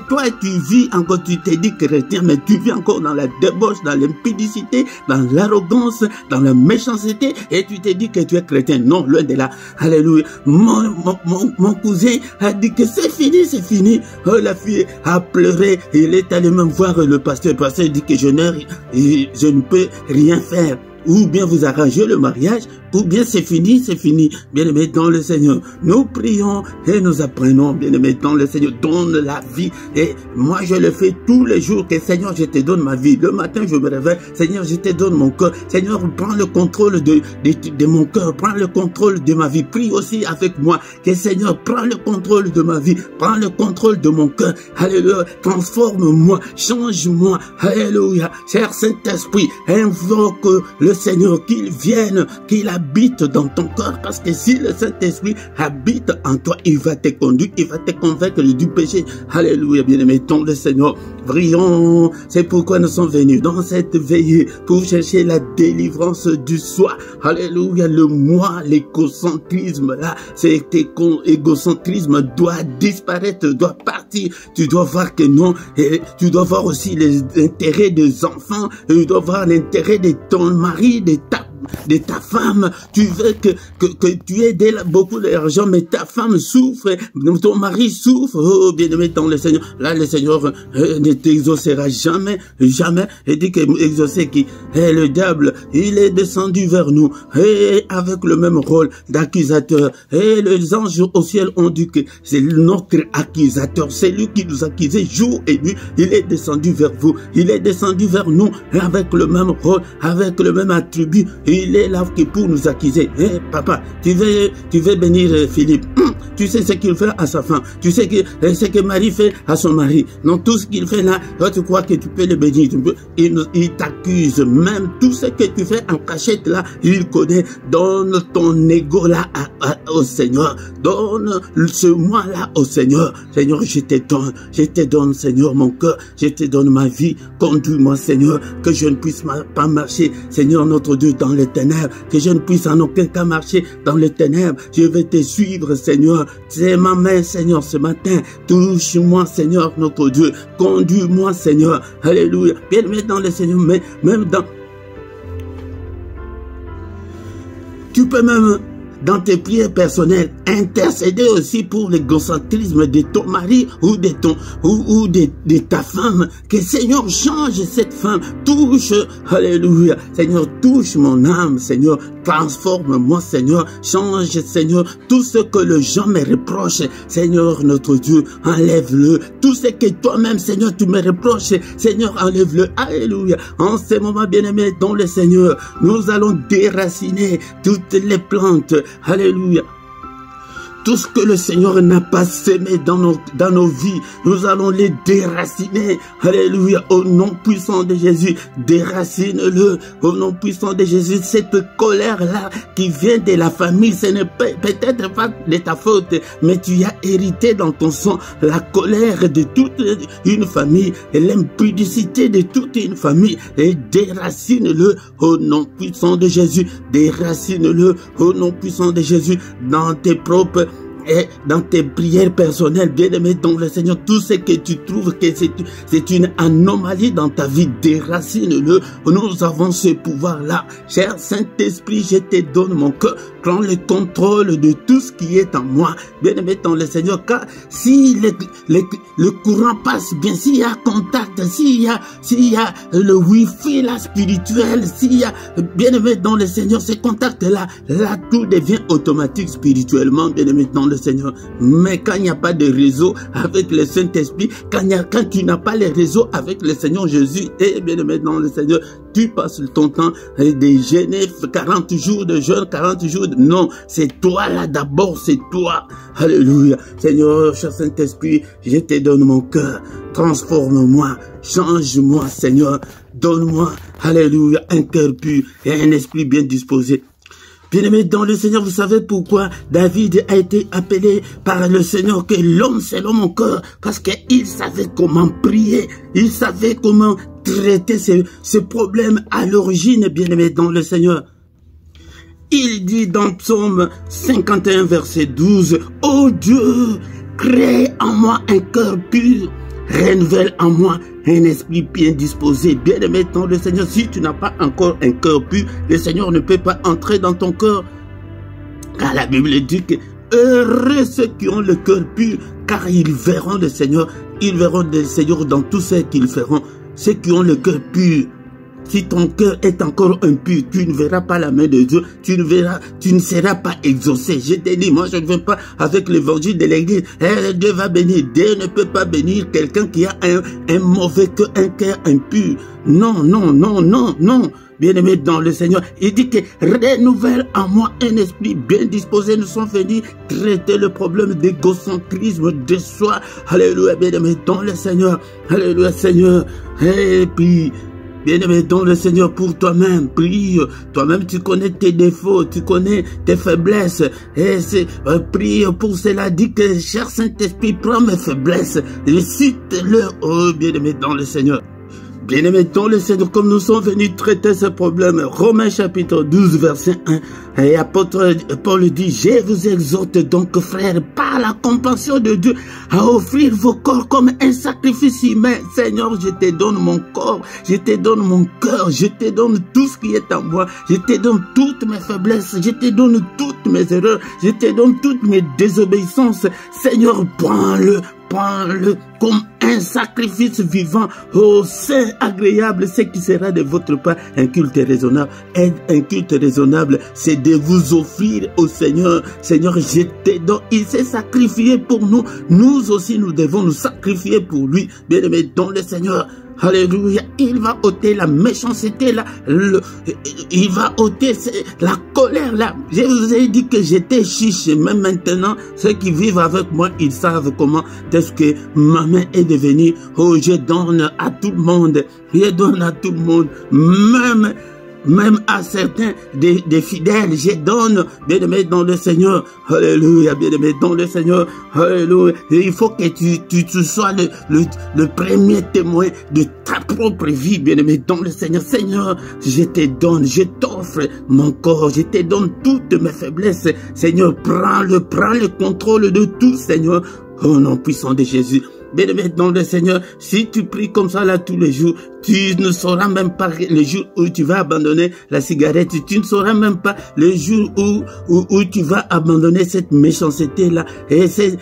toi, tu vis encore, tu t'es dit chrétien, mais tu vis encore dans la débauche, dans l'impudicité, dans l'arrogance, dans la méchanceté, et tu t'es dit que tu es chrétien. Non, loin de là. Alléluia. Mon cousin a dit que c'est fini. Oh, la fille a pleuré. Il est allé même voir le pasteur. Le pasteur dit que je ne peux rien faire. Ou bien vous arrangez le mariage, ou bien c'est fini. Bien-aimé dans le Seigneur, nous prions et nous apprenons, bien-aimé dans le Seigneur, donne la vie. Et moi, je le fais tous les jours, que Seigneur, je te donne ma vie. Le matin, je me réveille, Seigneur, je te donne mon cœur. Seigneur, prends le contrôle de mon cœur, prends le contrôle de ma vie. Prie aussi avec moi, que Seigneur, prends le contrôle de ma vie, prends le contrôle de mon cœur. Alléluia, transforme-moi, change-moi. Alléluia, cher Saint-Esprit, invoque le Seigneur, qu'il vienne, qu'il habite dans ton cœur, parce que si le Saint-Esprit habite en toi, il va te conduire, il va te convaincre du péché. Alléluia, bien-aimé, ton le Seigneur. Prions, c'est pourquoi nous sommes venus dans cette veillée, pour chercher la délivrance du soi. Alléluia, le moi, l'égocentrisme, là, cet égocentrisme doit disparaître, doit partir. Tu dois voir que non, et tu dois voir aussi les intérêts des enfants, tu dois voir l'intérêt de ton mari, de ta femme. Tu veux que tu aies beaucoup d'argent, mais ta femme souffre, ton mari souffre. Oh, bien-aimé dans le Seigneur. Là, le Seigneur ne t'exaucera jamais. Il dit que exaucer qui est le diable, il est descendu vers nous, et avec le même rôle d'accusateur. Et les anges au ciel ont dit que c'est notre accusateur, c'est lui qui nous accusait jour et nuit. Il est descendu vers vous, il est descendu vers nous, avec le même rôle, avec le même attribut. Il est là pour nous accuser. Hey, papa, tu veux bénir Philippe. Tu sais ce qu'il fait à sa femme. Tu sais ce que Marie fait à son mari. Non, tout ce qu'il fait là, toi tu crois que tu peux le bénir. Il t'accuse. Même tout ce que tu fais en cachette là, il connaît. Donne ton ego là au Seigneur. Donne ce moi là au Seigneur. Seigneur, je te donne, Seigneur, mon cœur. Je te donne ma vie. Conduis-moi, Seigneur, que je ne puisse pas marcher, Seigneur notre Dieu, dans les ténèbres, que je ne puisse en aucun cas marcher dans les ténèbres. Je vais te suivre, Seigneur. C'est ma main, Seigneur, ce matin. Touche-moi, Seigneur, notre Dieu. Conduis-moi, Seigneur. Alléluia. Bien, mais dans le Seigneur, mais même dans... Tu peux même, dans tes prières personnelles, intercéder aussi pour l'égocentrisme de ton mari ou de ta femme. Que Seigneur change cette femme, touche, alléluia. Seigneur, touche mon âme, Seigneur, transforme-moi, Seigneur, change, Seigneur, tout ce que les gens me reprochent, Seigneur, notre Dieu, enlève-le. Tout ce que toi-même, Seigneur, tu me reproches, Seigneur, enlève-le, alléluia. En ce moment, bien-aimé, dans le Seigneur, nous allons déraciner toutes les plantes, alléluia. Tout ce que le Seigneur n'a pas sémé dans nos vies, nous allons les déraciner. Alléluia, au nom puissant de Jésus, déracine-le. Au nom puissant de Jésus, cette colère-là qui vient de la famille, ce n'est peut-être pas de ta faute, mais tu as hérité dans ton sang la colère de toute une famille et l'impudicité de toute une famille. Et déracine-le au nom puissant de Jésus. Déracine-le au nom puissant de Jésus dans tes propres et dans tes prières personnelles, bien-aimé dans le Seigneur. Tout ce que tu trouves que c'est une anomalie dans ta vie, déracine-le. Nous avons ce pouvoir-là. Cher Saint-Esprit, je te donne mon cœur. Prends le contrôle de tout ce qui est en moi, bien-aimé dans le Seigneur. Car si le courant passe bien, s'il y a contact, s'il y a le wifi là spirituel, s'il y a, bien-aimé dans le Seigneur, ces contacts-là, là tout devient automatique spirituellement, bien-aimé dans le Seigneur. Mais quand il n'y a pas de réseau avec le Saint-Esprit, quand tu n'as pas les réseaux avec le Seigneur Jésus, et bien-aimé dans le Seigneur, tu passes ton temps de jeûner 40 jours de jeûne, 40 jours de... Non, c'est toi là d'abord, c'est toi. Alléluia. Seigneur, cher Saint-Esprit, je te donne mon cœur. Transforme-moi, change-moi, Seigneur. Donne-moi, alléluia, un cœur pur et un esprit bien disposé. Bien-aimé dans le Seigneur, vous savez pourquoi David a été appelé par le Seigneur que l'homme selon mon cœur? Parce qu'il savait comment prier, il savait comment traiter ce problème à l'origine, bien-aimé dans le Seigneur. Il dit dans Psaume 51, verset 12, « Ô Dieu, crée en moi un cœur pur, renouvelle en moi un esprit bien disposé. » Bien-aimé dans le Seigneur, si tu n'as pas encore un cœur pur, le Seigneur ne peut pas entrer dans ton cœur. Car la Bible dit que heureux ceux qui ont le cœur pur, car ils verront le Seigneur. Ils verront le Seigneur dans tout ce qu'ils feront. Ceux qui ont le cœur pur. Si ton cœur est encore impur, tu ne verras pas la main de Dieu, tu ne seras pas exaucé. Je te dis, moi je ne viens pas avec l'évangile de l'église. Dieu va bénir. Dieu ne peut pas bénir quelqu'un qui a un mauvais cœur, un cœur impur. Non, non, non, non, non. Bien-aimé dans le Seigneur, il dit que renouvelle en moi un esprit bien disposé. Nous sommes venus traiter le problème d'égocentrisme, de soi. Alléluia, bien-aimé dans le Seigneur. Alléluia, Seigneur. Et puis, bien-aimé dans le Seigneur, pour toi-même, prie. Toi-même, tu connais tes défauts, tu connais tes faiblesses. Et prie pour cela. Dis que, cher Saint-Esprit, prends mes faiblesses. Et cite-le, oh, bien-aimé dans le Seigneur. Bien-aimés dans le Seigneur, comme nous sommes venus traiter ce problème, Romains chapitre 12, verset 1, et apôtre Paul dit, je vous exhorte donc, frères, par la compassion de Dieu, à offrir vos corps comme un sacrifice humain. Seigneur, je te donne mon corps, je te donne mon cœur, je te donne tout ce qui est en moi, je te donne toutes mes faiblesses, je te donne toutes mes erreurs, je te donne toutes mes désobéissances. Seigneur, prends-le comme un sacrifice vivant, au saint agréable, ce qui sera de votre part un culte raisonnable. Et un culte raisonnable, c'est de vous offrir au Seigneur. Seigneur, je te donne. Il s'est sacrifié pour nous. Nous aussi, nous devons nous sacrifier pour lui. Bien-aimé dans le Seigneur. Alléluia, il va ôter la méchanceté là, il va ôter la colère là. Je vous ai dit que j'étais chiche, même maintenant, ceux qui vivent avec moi, ils savent comment est-ce que ma main est devenue. Oh, je donne à tout le monde, je donne à tout le monde, même à certains des fidèles, je donne, bien-aimé dans le Seigneur. Alléluia, bien-aimé dans le Seigneur. Alléluia. Et il faut que tu sois le premier témoin de ta propre vie, bien-aimé dans le Seigneur. Seigneur, je te donne, je t'offre mon corps, je te donne toutes mes faiblesses. Seigneur, prends le contrôle de tout, Seigneur. Au nom puissant de Jésus. Bien-aimé dans le Seigneur, si tu pries comme ça là tous les jours, tu ne sauras même pas le jour où tu vas abandonner la cigarette, tu ne sauras même pas le jour où tu vas abandonner cette méchanceté là. Et c'est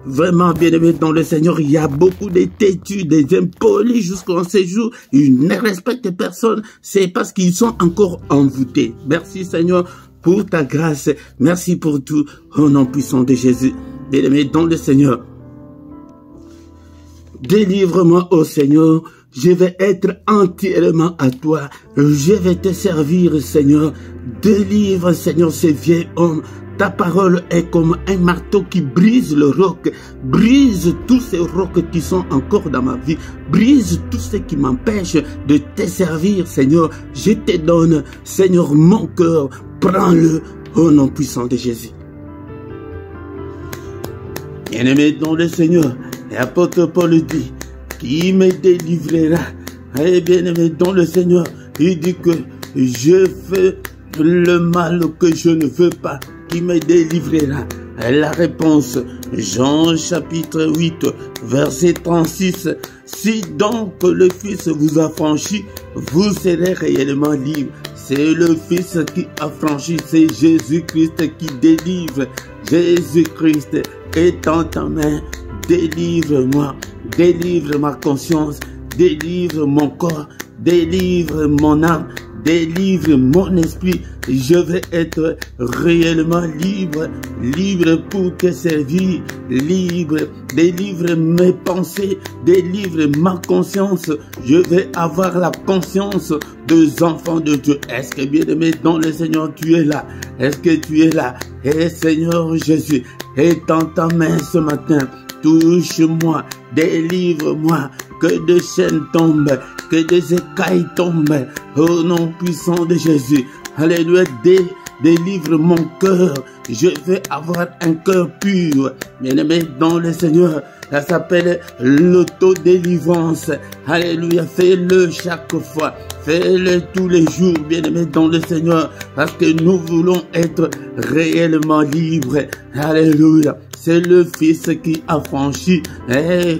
vraiment, bien-aimé dans le Seigneur, il y a beaucoup de têtus, des impolis jusqu'en ces jours, ils ne respectent personne, c'est parce qu'ils sont encore envoûtés. Merci Seigneur pour ta grâce, merci pour tout, au nom puissant de Jésus. Bien-aimé dans le Seigneur, délivre-moi, ô Seigneur, je vais être entièrement à toi, je vais te servir, Seigneur. Délivre, Seigneur, ce vieil homme Ta parole est comme un marteau qui brise le roc. Brise tous ces rocs qui sont encore dans ma vie. Brise tout ce qui m'empêche de te servir, Seigneur. Je te donne, Seigneur, mon cœur. Prends-le au nom puissant de Jésus. Bien-aimé dans le Seigneur, l'apôtre Paul dit, qui me délivrera? Et bien-aimé dans le Seigneur, il dit que je fais le mal que je ne veux pas, qui me délivrera? La réponse, Jean chapitre 8, verset 36. Si donc le Fils vous a franchi, vous serez réellement libre. C'est le Fils qui a franchi, c'est Jésus-Christ qui délivre. Jésus-Christ est en ta main. Délivre-moi, délivre ma conscience, délivre mon corps, délivre mon âme, délivre mon esprit. Je vais être réellement libre, libre pour te servir, libre, délivre mes pensées, délivre ma conscience. Je vais avoir la conscience des enfants de Dieu. Est-ce que bien-aimé dans le Seigneur, tu es là? Est-ce que tu es là? Et Seigneur Jésus, est en ta main ce matin. Touche-moi, délivre-moi, que des chaînes tombent, que des écailles tombent, au nom puissant de Jésus. Alléluia, délivre mon cœur. Je veux avoir un cœur pur. Bien-aimé dans le Seigneur, ça s'appelle l'autodélivrance. Alléluia, fais-le chaque fois. Fais-le tous les jours, bien-aimé dans le Seigneur, parce que nous voulons être réellement libres. Alléluia. C'est le Fils qui a franchi,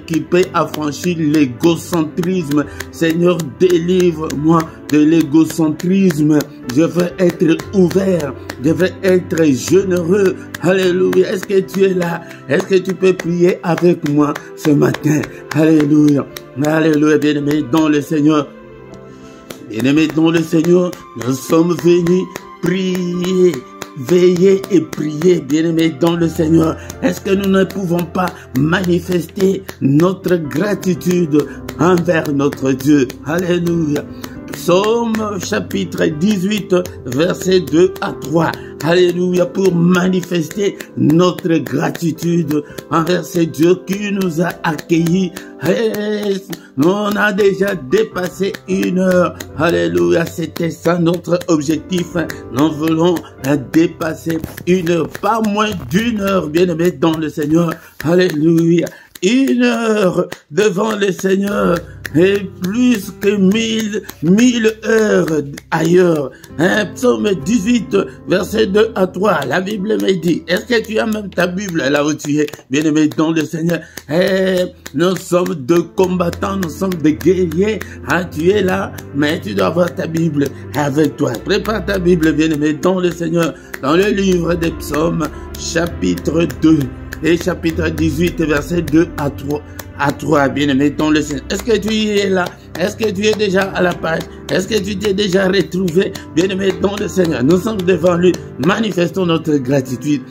qui peut affranchir l'égocentrisme. Seigneur, délivre-moi de l'égocentrisme. Je veux être ouvert, je veux être généreux. Alléluia. Est-ce que tu es là? Est-ce que tu peux prier avec moi ce matin? Alléluia. Alléluia, bien-aimé dans le Seigneur. Bien-aimé dans le Seigneur, nous sommes venus prier. Veillez et priez, bien-aimés dans le Seigneur. Est-ce que nous ne pouvons pas manifester notre gratitude envers notre Dieu? Alléluia. Psaume chapitre 18, versets 2 à 3. Alléluia, pour manifester notre gratitude envers ce Dieu qui nous a accueillis. On a déjà dépassé 1 heure. Alléluia, c'était ça notre objectif. Nous voulons dépasser 1 heure, pas moins d'1 heure, bien-aimés dans le Seigneur. Alléluia. 1 heure devant le Seigneur et plus que 1000 heures ailleurs. Psaume 18, verset 2 à 3. La Bible me dit, est-ce que tu as même ta Bible là où tu es, bien-aimé dans le Seigneur? Nous sommes de combattants, nous sommes des guerriers. Tu es là, mais tu dois avoir ta Bible avec toi. Prépare ta Bible, bien-aimé dans le Seigneur, dans le livre des Psaumes, chapitre 2. Et chapitre 18, verset 2 à 3, bien-aimé dans le Seigneur. Est-ce que tu y es là? Est-ce que tu es déjà à la page? Est-ce que tu t'es déjà retrouvé, bien-aimé dans le Seigneur? Nous sommes devant lui, manifestons notre gratitude.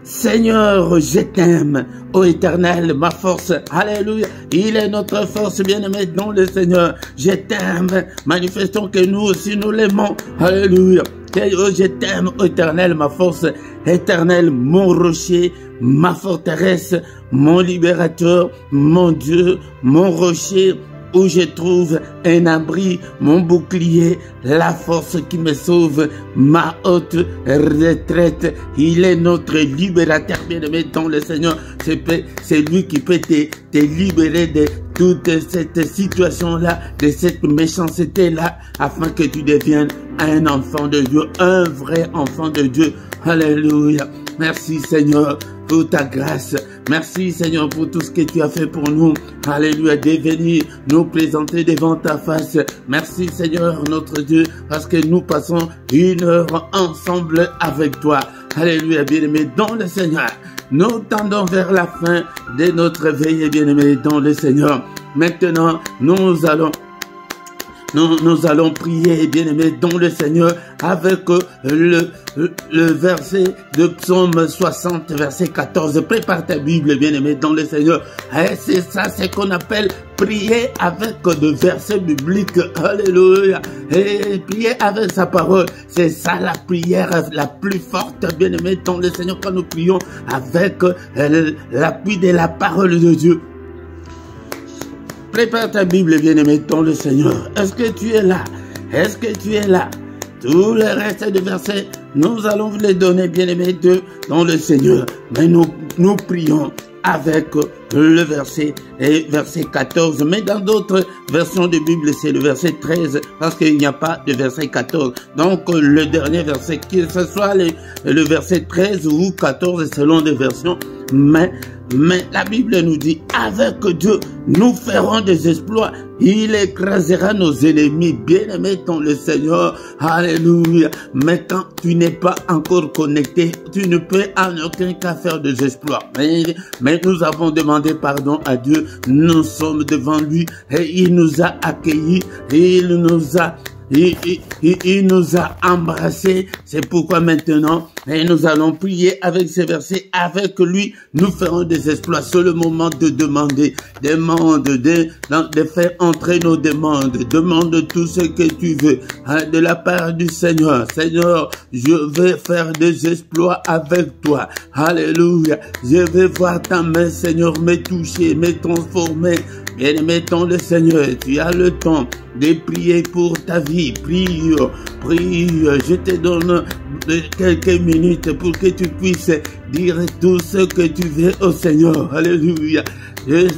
Seigneur, je t'aime, ô Éternel, ma force. Alléluia. Il est notre force, bien-aimé dans le Seigneur. Je t'aime. Manifestons que nous aussi nous l'aimons. Alléluia. Je t'aime, ô Éternel, ma force. Éternel, mon rocher, ma forteresse, mon libérateur, mon Dieu, mon rocher, où je trouve un abri, mon bouclier, la force qui me sauve, ma haute retraite. Il est notre libérateur, bien-aimé dans le Seigneur. C'est lui qui peut te libérer de toute cette situation-là, de cette méchanceté-là, afin que tu deviennes un enfant de Dieu, un vrai enfant de Dieu. Alléluia. Merci Seigneur pour ta grâce. Merci Seigneur pour tout ce que tu as fait pour nous. Alléluia, de venir nous présenter devant ta face. Merci Seigneur notre Dieu, parce que nous passons 1 heure ensemble avec toi. Alléluia, bien-aimé dans le Seigneur. Nous tendons vers la fin de notre veillée, bien-aimé dans le Seigneur. Maintenant, nous allons nous allons prier, bien-aimé, dans le Seigneur, avec le verset de Psaume 60, verset 14. Prépare ta Bible, bien-aimé, dans le Seigneur. Et c'est ça, c'est qu'on appelle prier avec de versets bibliques. Alléluia. Et prier avec sa parole. C'est ça la prière la plus forte, bien-aimé, dans le Seigneur, quand nous prions avec l'appui de la parole de Dieu. Prépare ta Bible, bien-aimé, dans le Seigneur. Est-ce que tu es là? Est-ce que tu es là? Tous les restes de versets, nous allons vous les donner, bien-aimé, dans le Seigneur. Mais nous prions avec le verset 14. Mais dans d'autres versions de Bible, c'est le verset 13, parce qu'il n'y a pas de verset 14. Donc, le dernier verset, que ce soit le verset 13 ou 14, selon les versions, mais la Bible nous dit, avec Dieu, nous ferons des exploits. Il écrasera nos ennemis. Bien-aimés dans le Seigneur. Alléluia. Mais quand tu n'es pas encore connecté, tu ne peux en aucun cas faire des exploits. Mais nous avons demandé pardon à Dieu. Nous sommes devant lui et il nous a accueillis. Et il nous a embrassés. C'est pourquoi maintenant, nous allons prier avec ces versets. Avec lui, nous ferons des exploits. C'est le moment de demander. Demande, de faire entrer nos demandes. Demande tout ce que tu veux de la part du Seigneur. Seigneur, je vais faire des exploits avec toi. Alléluia. Je vais voir ta main, Seigneur, me toucher, me transformer. Bien-aimé dans le Seigneur, tu as le temps de prier pour ta vie. Prie, je te donne quelques minutes pour que tu puisses dire tout ce que tu veux au Seigneur. Alléluia.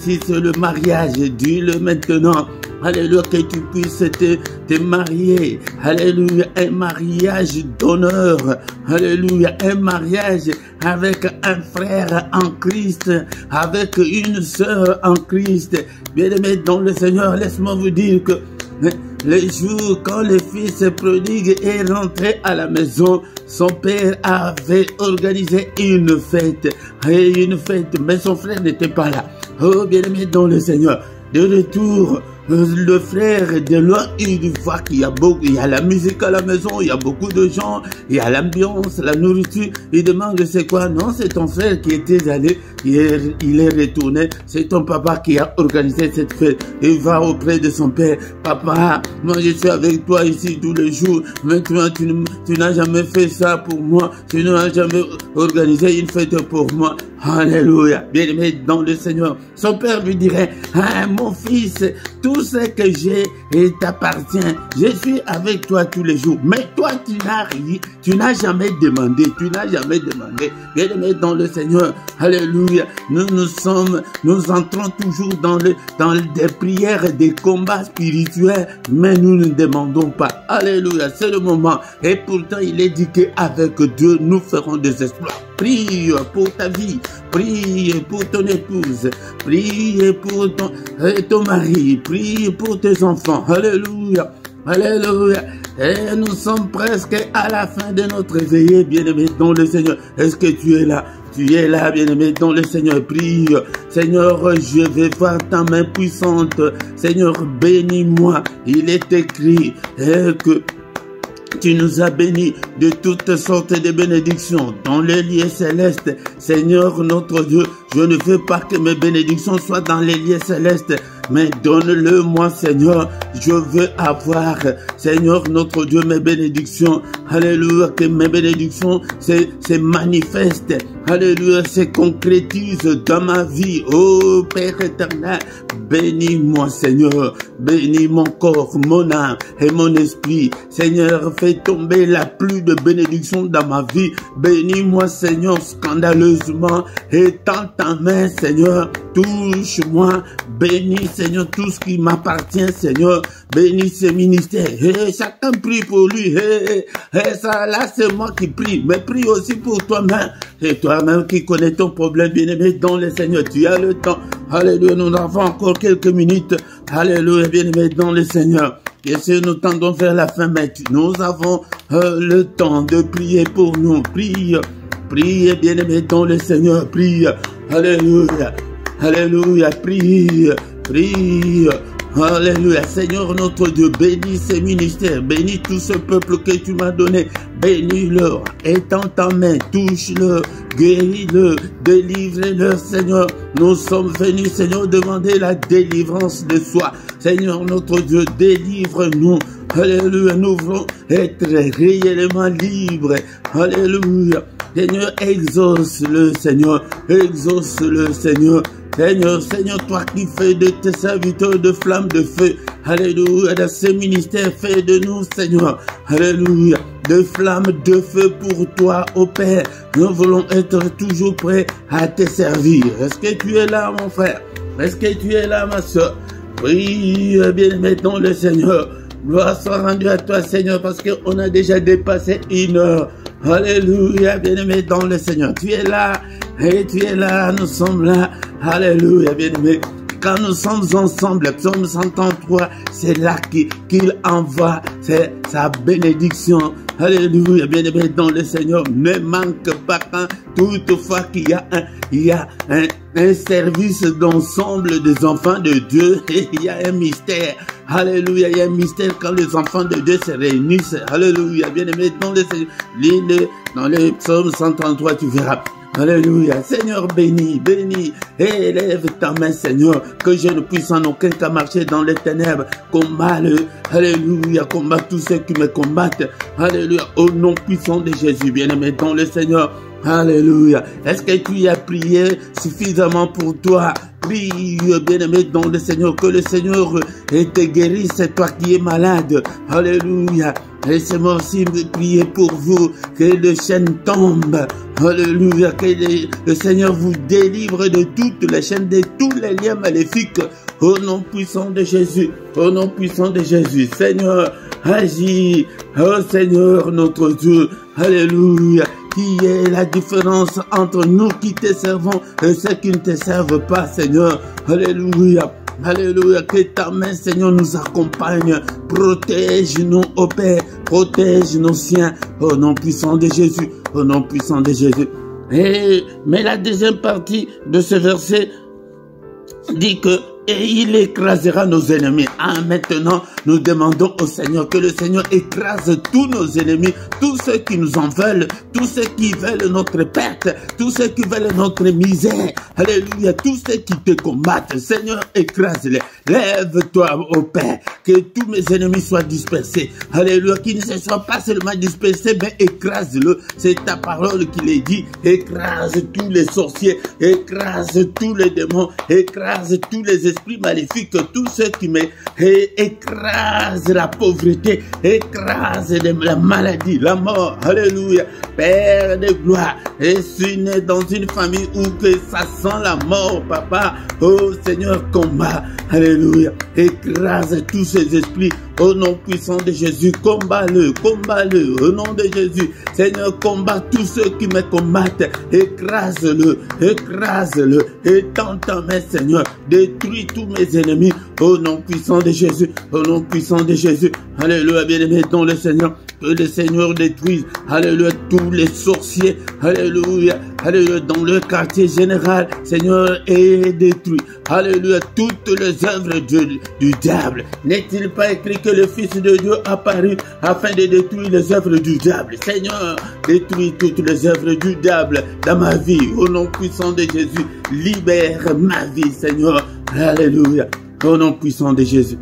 Si c'est le mariage, dis-le maintenant. Alléluia, que tu puisses te marier. Alléluia, un mariage d'honneur. Alléluia, un mariage avec un frère en Christ, avec une sœur en Christ. Bien-aimé dans le Seigneur, laisse-moi vous dire que les jours quand le fils prodigue est rentré à la maison, son père avait organisé une fête, mais son frère n'était pas là. Oh, bien-aimé dans le Seigneur, de retour, le frère de loin, il voit qu'il y a la musique à la maison, il y a beaucoup de gens, il y a l'ambiance, la nourriture. Il demande c'est quoi? Non, c'est ton frère qui était allé, il est retourné, c'est ton papa qui a organisé cette fête. Il va auprès de son père. Papa, moi je suis avec toi ici tous les jours, maintenant tu n'as jamais fait ça pour moi, tu n'as jamais organisé une fête pour moi. Alléluia, bien-aimé dans le Seigneur. Son père lui dirait, mon fils, tout ce que j'ai t'appartient. Je suis avec toi tous les jours. Mais toi, tu n'as jamais demandé. Bien-aimé dans le Seigneur. Alléluia. Nous entrons toujours dans des prières, des combats spirituels, mais nous ne demandons pas. Alléluia. C'est le moment. Et pourtant, il est dit qu'avec Dieu, nous ferons des exploits. Prie pour ta vie, prie pour ton épouse, prie pour ton mari, prie pour tes enfants. Alléluia, alléluia. Et nous sommes presque à la fin de notre veillée, bien-aimé dans le Seigneur. Est-ce que tu es là? Tu es là, bien-aimé dans le Seigneur. Prie. Seigneur, je vais voir ta main puissante. Seigneur, bénis-moi. Il est écrit que tu nous as bénis de toutes sortes de bénédictions dans les lieux célestes. Seigneur notre Dieu, je ne veux pas que mes bénédictions soient dans les lieux célestes, mais donne-le moi, Seigneur. Je veux avoir, Seigneur notre Dieu, mes bénédictions. Alléluia, que mes bénédictions se manifestent. Alléluia, se concrétisent dans ma vie. Oh Père éternel, bénis-moi, Seigneur. Bénis mon corps, mon âme et mon esprit. Seigneur, fais tomber la pluie de bénédictions dans ma vie. Bénis-moi, Seigneur, scandaleusement. Étends ta main, Seigneur. Touche-moi. Bénis, Seigneur, tout ce qui m'appartient, Seigneur. Bénis ce ministère. Chacun prie pour lui. Ça, là, c'est moi qui prie. Mais prie aussi pour toi-même. C'est toi-même qui connais ton problème, bien-aimé dans le Seigneur. Tu as le temps. Alléluia. Nous avons encore quelques minutes. Alléluia, bien-aimé dans le Seigneur. Et si nous tendons vers la fin, mais nous avons le temps de prier pour nous. Prie, prie, bien-aimé dans le Seigneur. Prie. Alléluia. Alléluia. Prie, prie, Alléluia. Seigneur notre Dieu, bénis ces ministères, bénis tout ce peuple que tu m'as donné. Bénis-le, étends ta main, touche-le, guéris-le, délivre-le, Seigneur. Nous sommes venus, Seigneur, demander la délivrance de soi. Seigneur notre Dieu, délivre-nous. Alléluia, nous voulons être réellement libres. Alléluia. Seigneur, exauce-le, Seigneur. Exauce-le, Seigneur. Seigneur, Seigneur, toi qui fais de tes serviteurs de flammes de feu. Alléluia. Dans ces ministères, fais de nous, Seigneur. Alléluia. De flammes de feu pour toi, ô Père. Nous voulons être toujours prêts à te servir. Est-ce que tu es là, mon frère? Est-ce que tu es là, ma soeur? Oui, bien-aimé dans le Seigneur. Gloire soit rendue à toi, Seigneur, parce qu'on a déjà dépassé 1 heure. Alléluia, bien-aimé dans le Seigneur. Tu es là, et tu es là, nous sommes là. Alléluia, bien-aimé. Quand nous sommes ensemble, Psaume 133, c'est là qu'il envoie sa bénédiction. Alléluia, bien-aimé dans le Seigneur. Ne manque pas quand toutefois qu'il y a un service d'ensemble des enfants de Dieu. Et il y a un mystère. Alléluia, il y a un mystère quand les enfants de Dieu se réunissent. Alléluia, bien-aimé dans le Seigneur. Lis-le dans le Psaume 133, tu verras. Alléluia. Seigneur, bénis, bénis. Élève ta main, Seigneur, que je ne puisse en aucun cas marcher dans les ténèbres. Combat-le. Alléluia. Combat tous ceux qui me combattent. Alléluia. Au nom puissant de Jésus, bien-aimé dans le Seigneur. Alléluia. Est-ce que tu as prié suffisamment pour toi? Prie, bien-aimé dans le Seigneur, que le Seigneur te guérisse, c'est toi qui es malade. Alléluia. Laissez-moi aussi prier pour vous, que les chaînes tombent. Alléluia. Que le Seigneur vous délivre de toutes les chaînes, de tous les liens maléfiques. Au nom puissant de Jésus. Au nom puissant de Jésus. Seigneur, agis. Oh Seigneur, notre Dieu. Alléluia. Qui est la différence entre nous qui te servons et ceux qui ne te servent pas, Seigneur. Alléluia. Alléluia. Que ta main, Seigneur, nous accompagne. Protège-nous, ô Père. Protège nos siens. Au nom puissant de Jésus. Au nom puissant de Jésus. Mais la deuxième partie de ce verset dit que et il écrasera nos ennemis. Ah, maintenant, nous demandons au Seigneur que le Seigneur écrase tous nos ennemis, tous ceux qui nous en veulent, tous ceux qui veulent notre perte, tous ceux qui veulent notre misère. Alléluia, tous ceux qui te combattent. Seigneur, écrase-les. Lève-toi, ô Père, que tous mes ennemis soient dispersés. Alléluia, qu'ils ne se soient pas seulement dispersés, mais écrase-le. C'est ta parole qui les dit. Écrase tous les sorciers, écrase tous les démons, écrase tous les esprits maléfiques, tous ceux qui écrasent la pauvreté, écrasent la maladie, la mort. Alléluia. Père de gloire, je suis né dans une famille où que ça sent la mort, papa. Oh Seigneur, combat. Alléluia. Écrase tous ces esprits. Au nom puissant de Jésus, combat-le, combat-le, au nom de Jésus. Seigneur, combat tous ceux qui me combattent. Écrase-le, écrase-le. Étends ta main, Seigneur. Détruis tous mes ennemis. Au nom puissant de Jésus, au nom puissant de Jésus. Alléluia, bien-aimé dans le Seigneur. Que le Seigneur détruise, alléluia, tous les sorciers, alléluia, alléluia, dans le quartier général, Seigneur, est détruit. Alléluia, toutes les œuvres du diable. N'est-il pas écrit que le Fils de Dieu apparut afin de détruire les œuvres du diable? Seigneur, détruis toutes les œuvres du diable dans ma vie. Au nom puissant de Jésus, libère ma vie, Seigneur. Alléluia, au nom puissant de Jésus.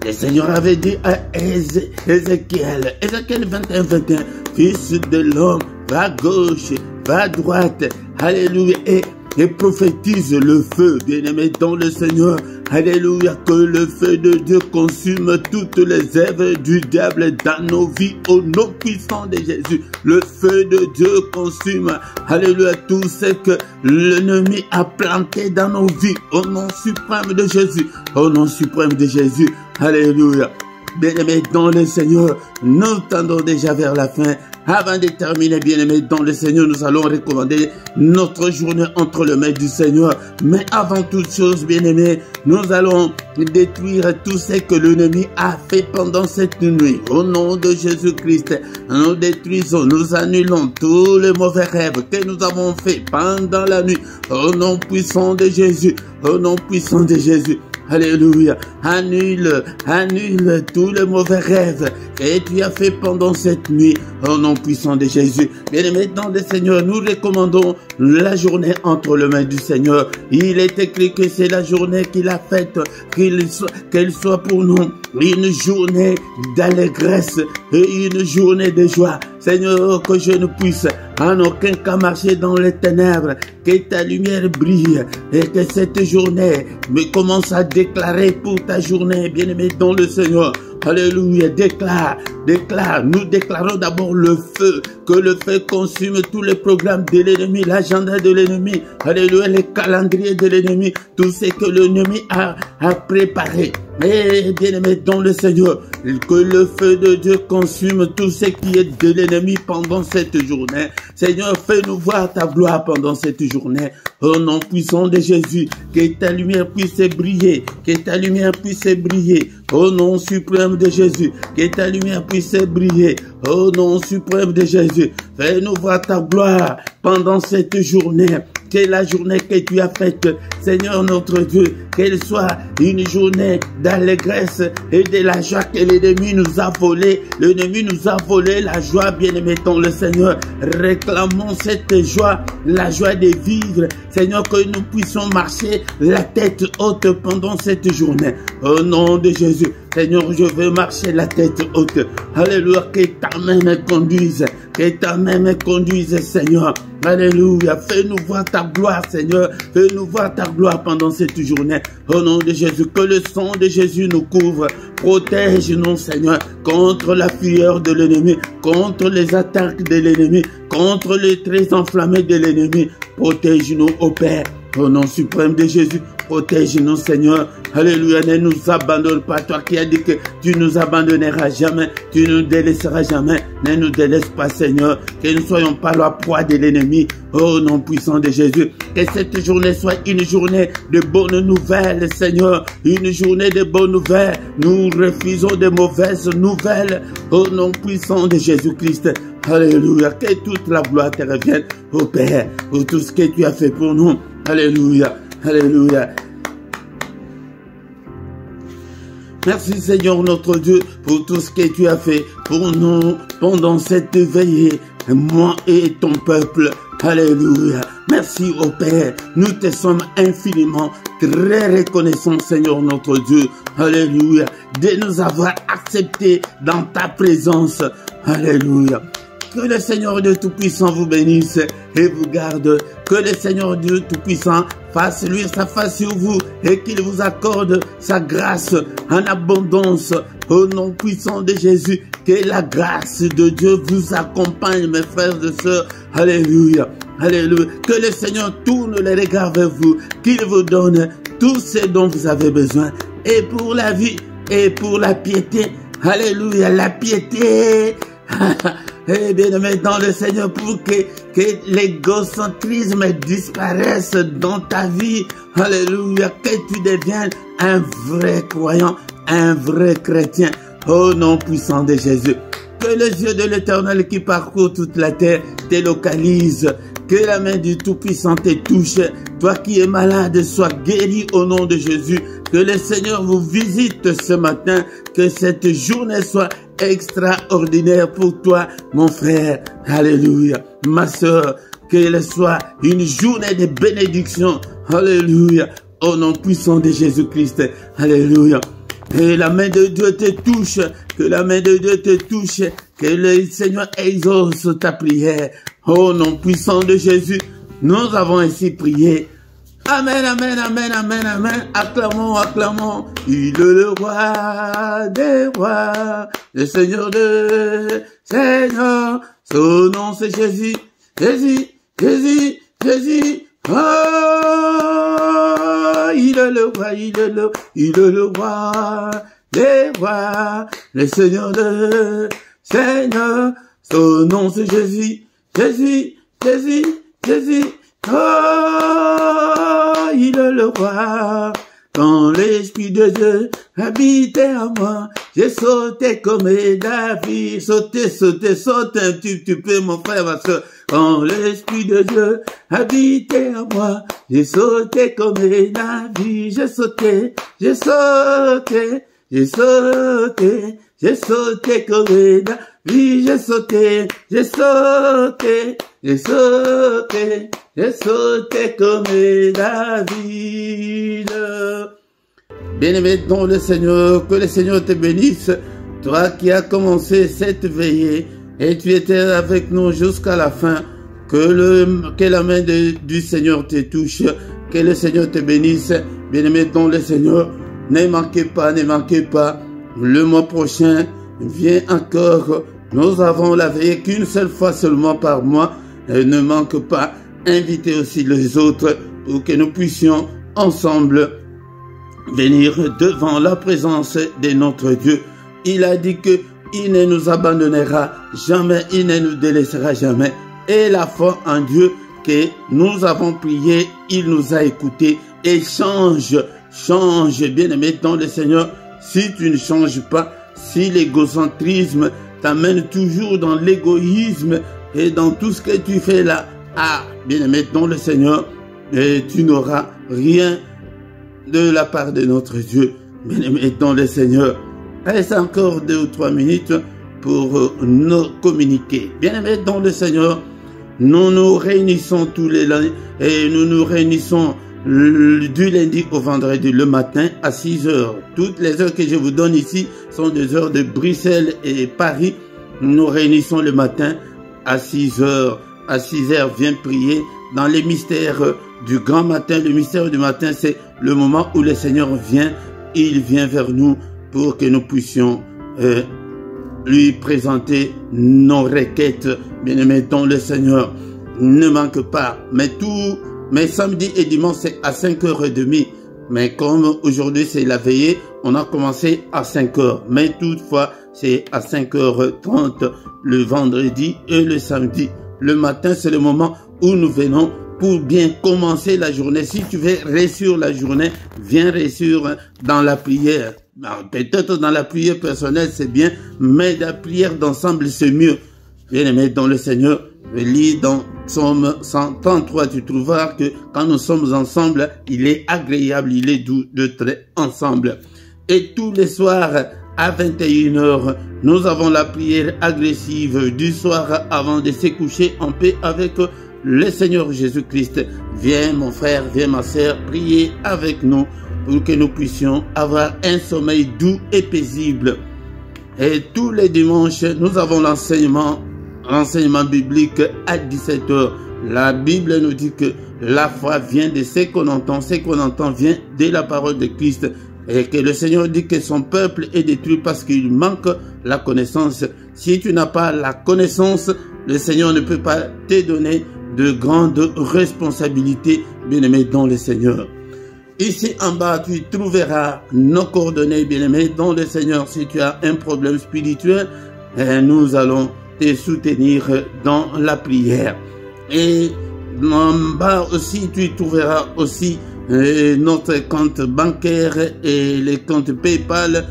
Le Seigneur avait dit à Ézéchiel 21, Fils de l'homme, va à gauche, va à droite, alléluia, et prophétise le feu, bien-aimé dans le Seigneur, alléluia, que le feu de Dieu consume toutes les œuvres du diable dans nos vies, au nom puissant de Jésus. Le feu de Dieu consume, alléluia, tout ce que l'ennemi a planté dans nos vies, au nom suprême de Jésus, au nom suprême de Jésus, alléluia. Bien-aimé dans le Seigneur, nous tendons déjà vers la fin. Avant de terminer, bien-aimés dans le Seigneur, nous allons recommander notre journée entre les mains du Seigneur. Mais avant toute chose, bien-aimés, nous allons détruire tout ce que l'ennemi a fait pendant cette nuit. Au nom de Jésus-Christ, nous détruisons, nous annulons tous les mauvais rêves que nous avons fait pendant la nuit. Au nom puissant de Jésus, au nom puissant de Jésus. Alléluia. Annule tous les mauvais rêves que tu as fait pendant cette nuit. Au nom puissant de Jésus. Bien-aimés dans le Seigneur, nous recommandons la journée entre les mains du Seigneur. Il est écrit que c'est la journée qu'il a faite, qu'elle soit pour nous une journée d'allégresse et une journée de joie. Seigneur, que je ne puisse en aucun cas marcher dans les ténèbres, que ta lumière brille et que cette journée me commence à déclarer pour ta journée, bien-aimé dans le Seigneur. Alléluia, déclare. Nous déclarons d'abord le feu, que le feu consume tous les programmes de l'ennemi, l'agenda de l'ennemi, alléluia, les calendriers de l'ennemi, tout ce que l'ennemi a préparé. Et bien-aimé dans le Seigneur, que le feu de Dieu consume tout ce qui est de l'ennemi pendant cette journée. Seigneur, fais-nous voir ta gloire pendant cette journée. Au nom puissant de Jésus, que ta lumière puisse briller, que ta lumière puisse briller. Au nom suprême de Jésus, que ta lumière puisse briller. Au nom suprême de Jésus, fais-nous voir ta gloire pendant cette journée. Que la journée que tu as faite, Seigneur notre Dieu, qu'elle soit une journée d'allégresse et de la joie que l'ennemi nous a volé. L'ennemi nous a volé la joie, bien-aimé dans le Seigneur. Réclamons cette joie, la joie de vivre. Seigneur, que nous puissions marcher la tête haute pendant cette journée. Au nom de Jésus, Seigneur, je veux marcher la tête haute. Alléluia, que ta main me conduise. Que ta main me conduise, Seigneur. Alléluia. Fais-nous voir ta gloire, Seigneur. Fais-nous voir ta gloire pendant cette journée. Au nom de Jésus, que le sang de Jésus nous couvre. Protège-nous, Seigneur, contre la fureur de l'ennemi, contre les attaques de l'ennemi, contre les traits enflammés de l'ennemi. Protège-nous, ô Père. Au nom suprême de Jésus, protège-nous, Seigneur. Alléluia, ne nous abandonne pas. Toi qui as dit que tu nous abandonneras jamais, tu nous délaisseras jamais. Ne nous délaisse pas, Seigneur. Que nous ne soyons pas la proie de l'ennemi. Au nom puissant de Jésus. Que cette journée soit une journée de bonnes nouvelles, Seigneur. Une journée de bonnes nouvelles. Nous refusons de mauvaises nouvelles. Au nom puissant de Jésus-Christ. Alléluia. Que toute la gloire te revienne, ô Père, pour tout ce que tu as fait pour nous. Alléluia. Alléluia. Merci Seigneur notre Dieu pour tout ce que tu as fait pour nous pendant cette veillée, moi et ton peuple. Alléluia. Merci au Père. Nous te sommes infiniment très reconnaissants, Seigneur notre Dieu. Alléluia. De nous avoir acceptés dans ta présence. Alléluia. Que le Seigneur Dieu Tout-Puissant vous bénisse et vous garde. Que le Seigneur Dieu Tout-Puissant fasse luire sa face sur vous et qu'il vous accorde sa grâce en abondance. Au nom puissant de Jésus, que la grâce de Dieu vous accompagne, mes frères et sœurs. Alléluia. Alléluia. Que le Seigneur tourne les regards vers vous, qu'il vous donne tout ce dont vous avez besoin. Et pour la vie et pour la piété. Alléluia. La piété. Eh bien, mais dans le Seigneur, pour que l'égocentrisme disparaisse dans ta vie. Alléluia. Que tu deviennes un vrai croyant, un vrai chrétien. Au nom puissant de Jésus. Que les yeux de l'Éternel qui parcourt toute la terre te localisent. Que la main du Tout-Puissant te touche. Toi qui es malade, sois guéri au nom de Jésus. Que le Seigneur vous visite ce matin. Que cette journée soit extraordinaire pour toi, mon frère. Alléluia. Ma soeur, qu'elle soit une journée de bénédiction. Alléluia. Au nom puissant de Jésus-Christ. Alléluia. Que la main de Dieu te touche. Que la main de Dieu te touche. Que le Seigneur exauce ta prière. Au nom puissant de Jésus, nous avons ainsi prié. Amen, amen, amen, amen, amen. Acclamons, acclamons. Il est le roi des rois, le Seigneur des seigneurs. Son nom c'est Jésus, Jésus, Jésus, Jésus. Oh, il est le roi, il est le roi des rois, le Seigneur des seigneurs. Son nom c'est Jésus, Jésus, Jésus, Jésus. Oh, il est le roi. Quand l'Esprit de Dieu habitez en moi. J'ai sauté comme David, sauté, sauté, sauté un petit peu, mon frère, ma soeur. Quand l'Esprit de Dieu habitez en moi, j'ai sauté comme David, j'ai sauté, j'ai sauté, j'ai sauté, j'ai sauté comme David, j'ai sauté, j'ai sauté, j'ai sauté, j'ai sauté comme David. Bien-aimé dans le Seigneur, que le Seigneur te bénisse, toi qui as commencé cette veillée et tu étais avec nous jusqu'à la fin, que la main du Seigneur te touche, que le Seigneur te bénisse, bien-aimé dans le Seigneur, ne manquez pas, le mois prochain vient encore, nous avons la veillée qu'une seule fois seulement par mois, et ne manque pas, invitez aussi les autres pour que nous puissions ensemble venir devant la présence de notre Dieu. Il a dit que il ne nous abandonnera jamais, il ne nous délaissera jamais. Et la foi en Dieu que nous avons prié, il nous a écoutés et change, bien-aimé dans le Seigneur. Si tu ne changes pas, si l'égocentrisme t'amène toujours dans l'égoïsme et dans tout ce que tu fais là, bien-aimé dans le Seigneur, et tu n'auras rien de la part de notre Dieu. Bien-aimé dans le Seigneur, reste encore 2 ou 3 minutes pour nous communiquer. Bien-aimé dans le Seigneur, nous nous réunissons tous les lundis et nous nous réunissons du lundi au vendredi le matin à 6 heures. Toutes les heures que je vous donne ici sont des heures de Bruxelles et Paris. Nous nous réunissons le matin à 6 heures. À 6 heures, viens prier dans les mystères du grand matin. Le mystère du matin, c'est le moment où le Seigneur vient. Il vient vers nous pour que nous puissions lui présenter nos requêtes. Bien-aimés dans le Seigneur, ne manque pas. Mais samedi et dimanche, c'est à 5h30. Mais comme aujourd'hui, c'est la veillée, on a commencé à 5h. Mais toutefois, c'est à 5h30 le vendredi et le samedi. Le matin, c'est le moment où nous venons pour bien commencer la journée. Si tu veux réussir la journée, viens réussir dans la prière. Peut-être dans la prière personnelle, c'est bien, mais la prière d'ensemble, c'est mieux. Bien-aimé dans le Seigneur, lis dans Psaume 133, tu trouveras que quand nous sommes ensemble, il est agréable, il est doux d'être ensemble. Et tous les soirs, à 21h, nous avons la prière agressive du soir avant de se coucher en paix avec le Seigneur Jésus-Christ. Viens mon frère, viens ma sœur, prier avec nous pour que nous puissions avoir un sommeil doux et paisible. Et tous les dimanches, nous avons l'enseignement biblique à 17h. La Bible nous dit que la foi vient de ce qu'on entend vient de la parole de Christ. Et que le Seigneur dit que son peuple est détruit parce qu'il manque la connaissance. Si tu n'as pas la connaissance, le Seigneur ne peut pas te donner de grandes responsabilités, bien-aimés dans le Seigneur. Ici en bas, tu trouveras nos coordonnées, bien-aimés dans le Seigneur. Si tu as un problème spirituel, nous allons te soutenir dans la prière. Et en bas aussi, tu trouveras aussi notre compte bancaire et les comptes PayPal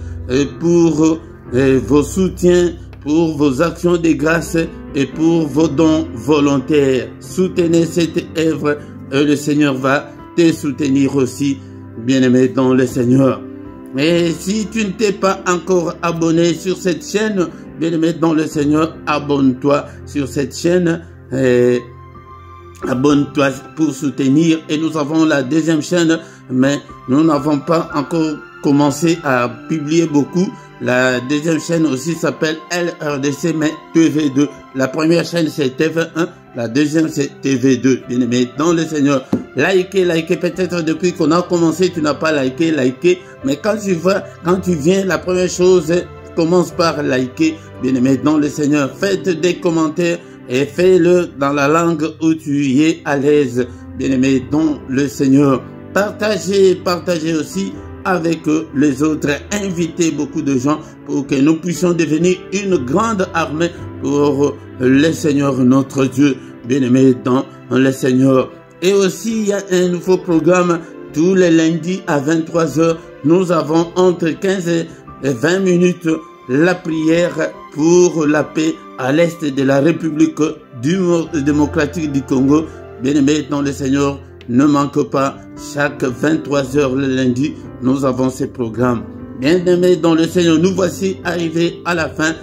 pour vos soutiens, pour vos actions de grâce et pour vos dons volontaires. Soutenez cette œuvre et le Seigneur va te soutenir aussi, bien-aimé dans le Seigneur. Et si tu ne t'es pas encore abonné sur cette chaîne, bien-aimé dans le Seigneur, abonne-toi sur cette chaîne. Abonne-toi pour soutenir. Et nous avons la deuxième chaîne, mais nous n'avons pas encore commencé à publier beaucoup. La deuxième chaîne aussi s'appelle LRDC, mais TV2. La première chaîne c'est TV1, la deuxième c'est TV2. Bien-aimé dans le Seigneur, likez. Peut-être depuis qu'on a commencé, tu n'as pas liké. Mais quand tu viens, la première chose, commence par liker. Bien-aimé dans le Seigneur, faites des commentaires. Et fais-le dans la langue où tu y es à l'aise, bien-aimé dans le Seigneur. Partagez aussi avec les autres. Invitez beaucoup de gens pour que nous puissions devenir une grande armée pour le Seigneur notre Dieu, bien-aimé dans le Seigneur. Et aussi, il y a un nouveau programme Tous les lundis à 23 h, nous avons entre 15 et 20 minutes la prière pour la paix à l'est de la République démocratique du Congo. Bien-aimés dans le Seigneur, ne manque pas, chaque 23 h le lundi, nous avons ces programmes. Bien-aimés dans le Seigneur, nous voici arrivés à la fin.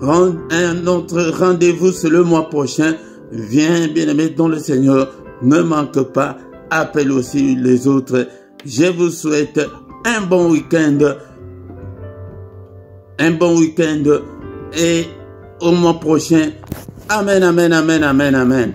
Un autre rendez-vous c'est le mois prochain. Viens, bien-aimés dans le Seigneur, ne manque pas, appelle aussi les autres. Je vous souhaite un bon week-end. Un bon week-end et au mois prochain. Amen, amen, amen, amen, amen.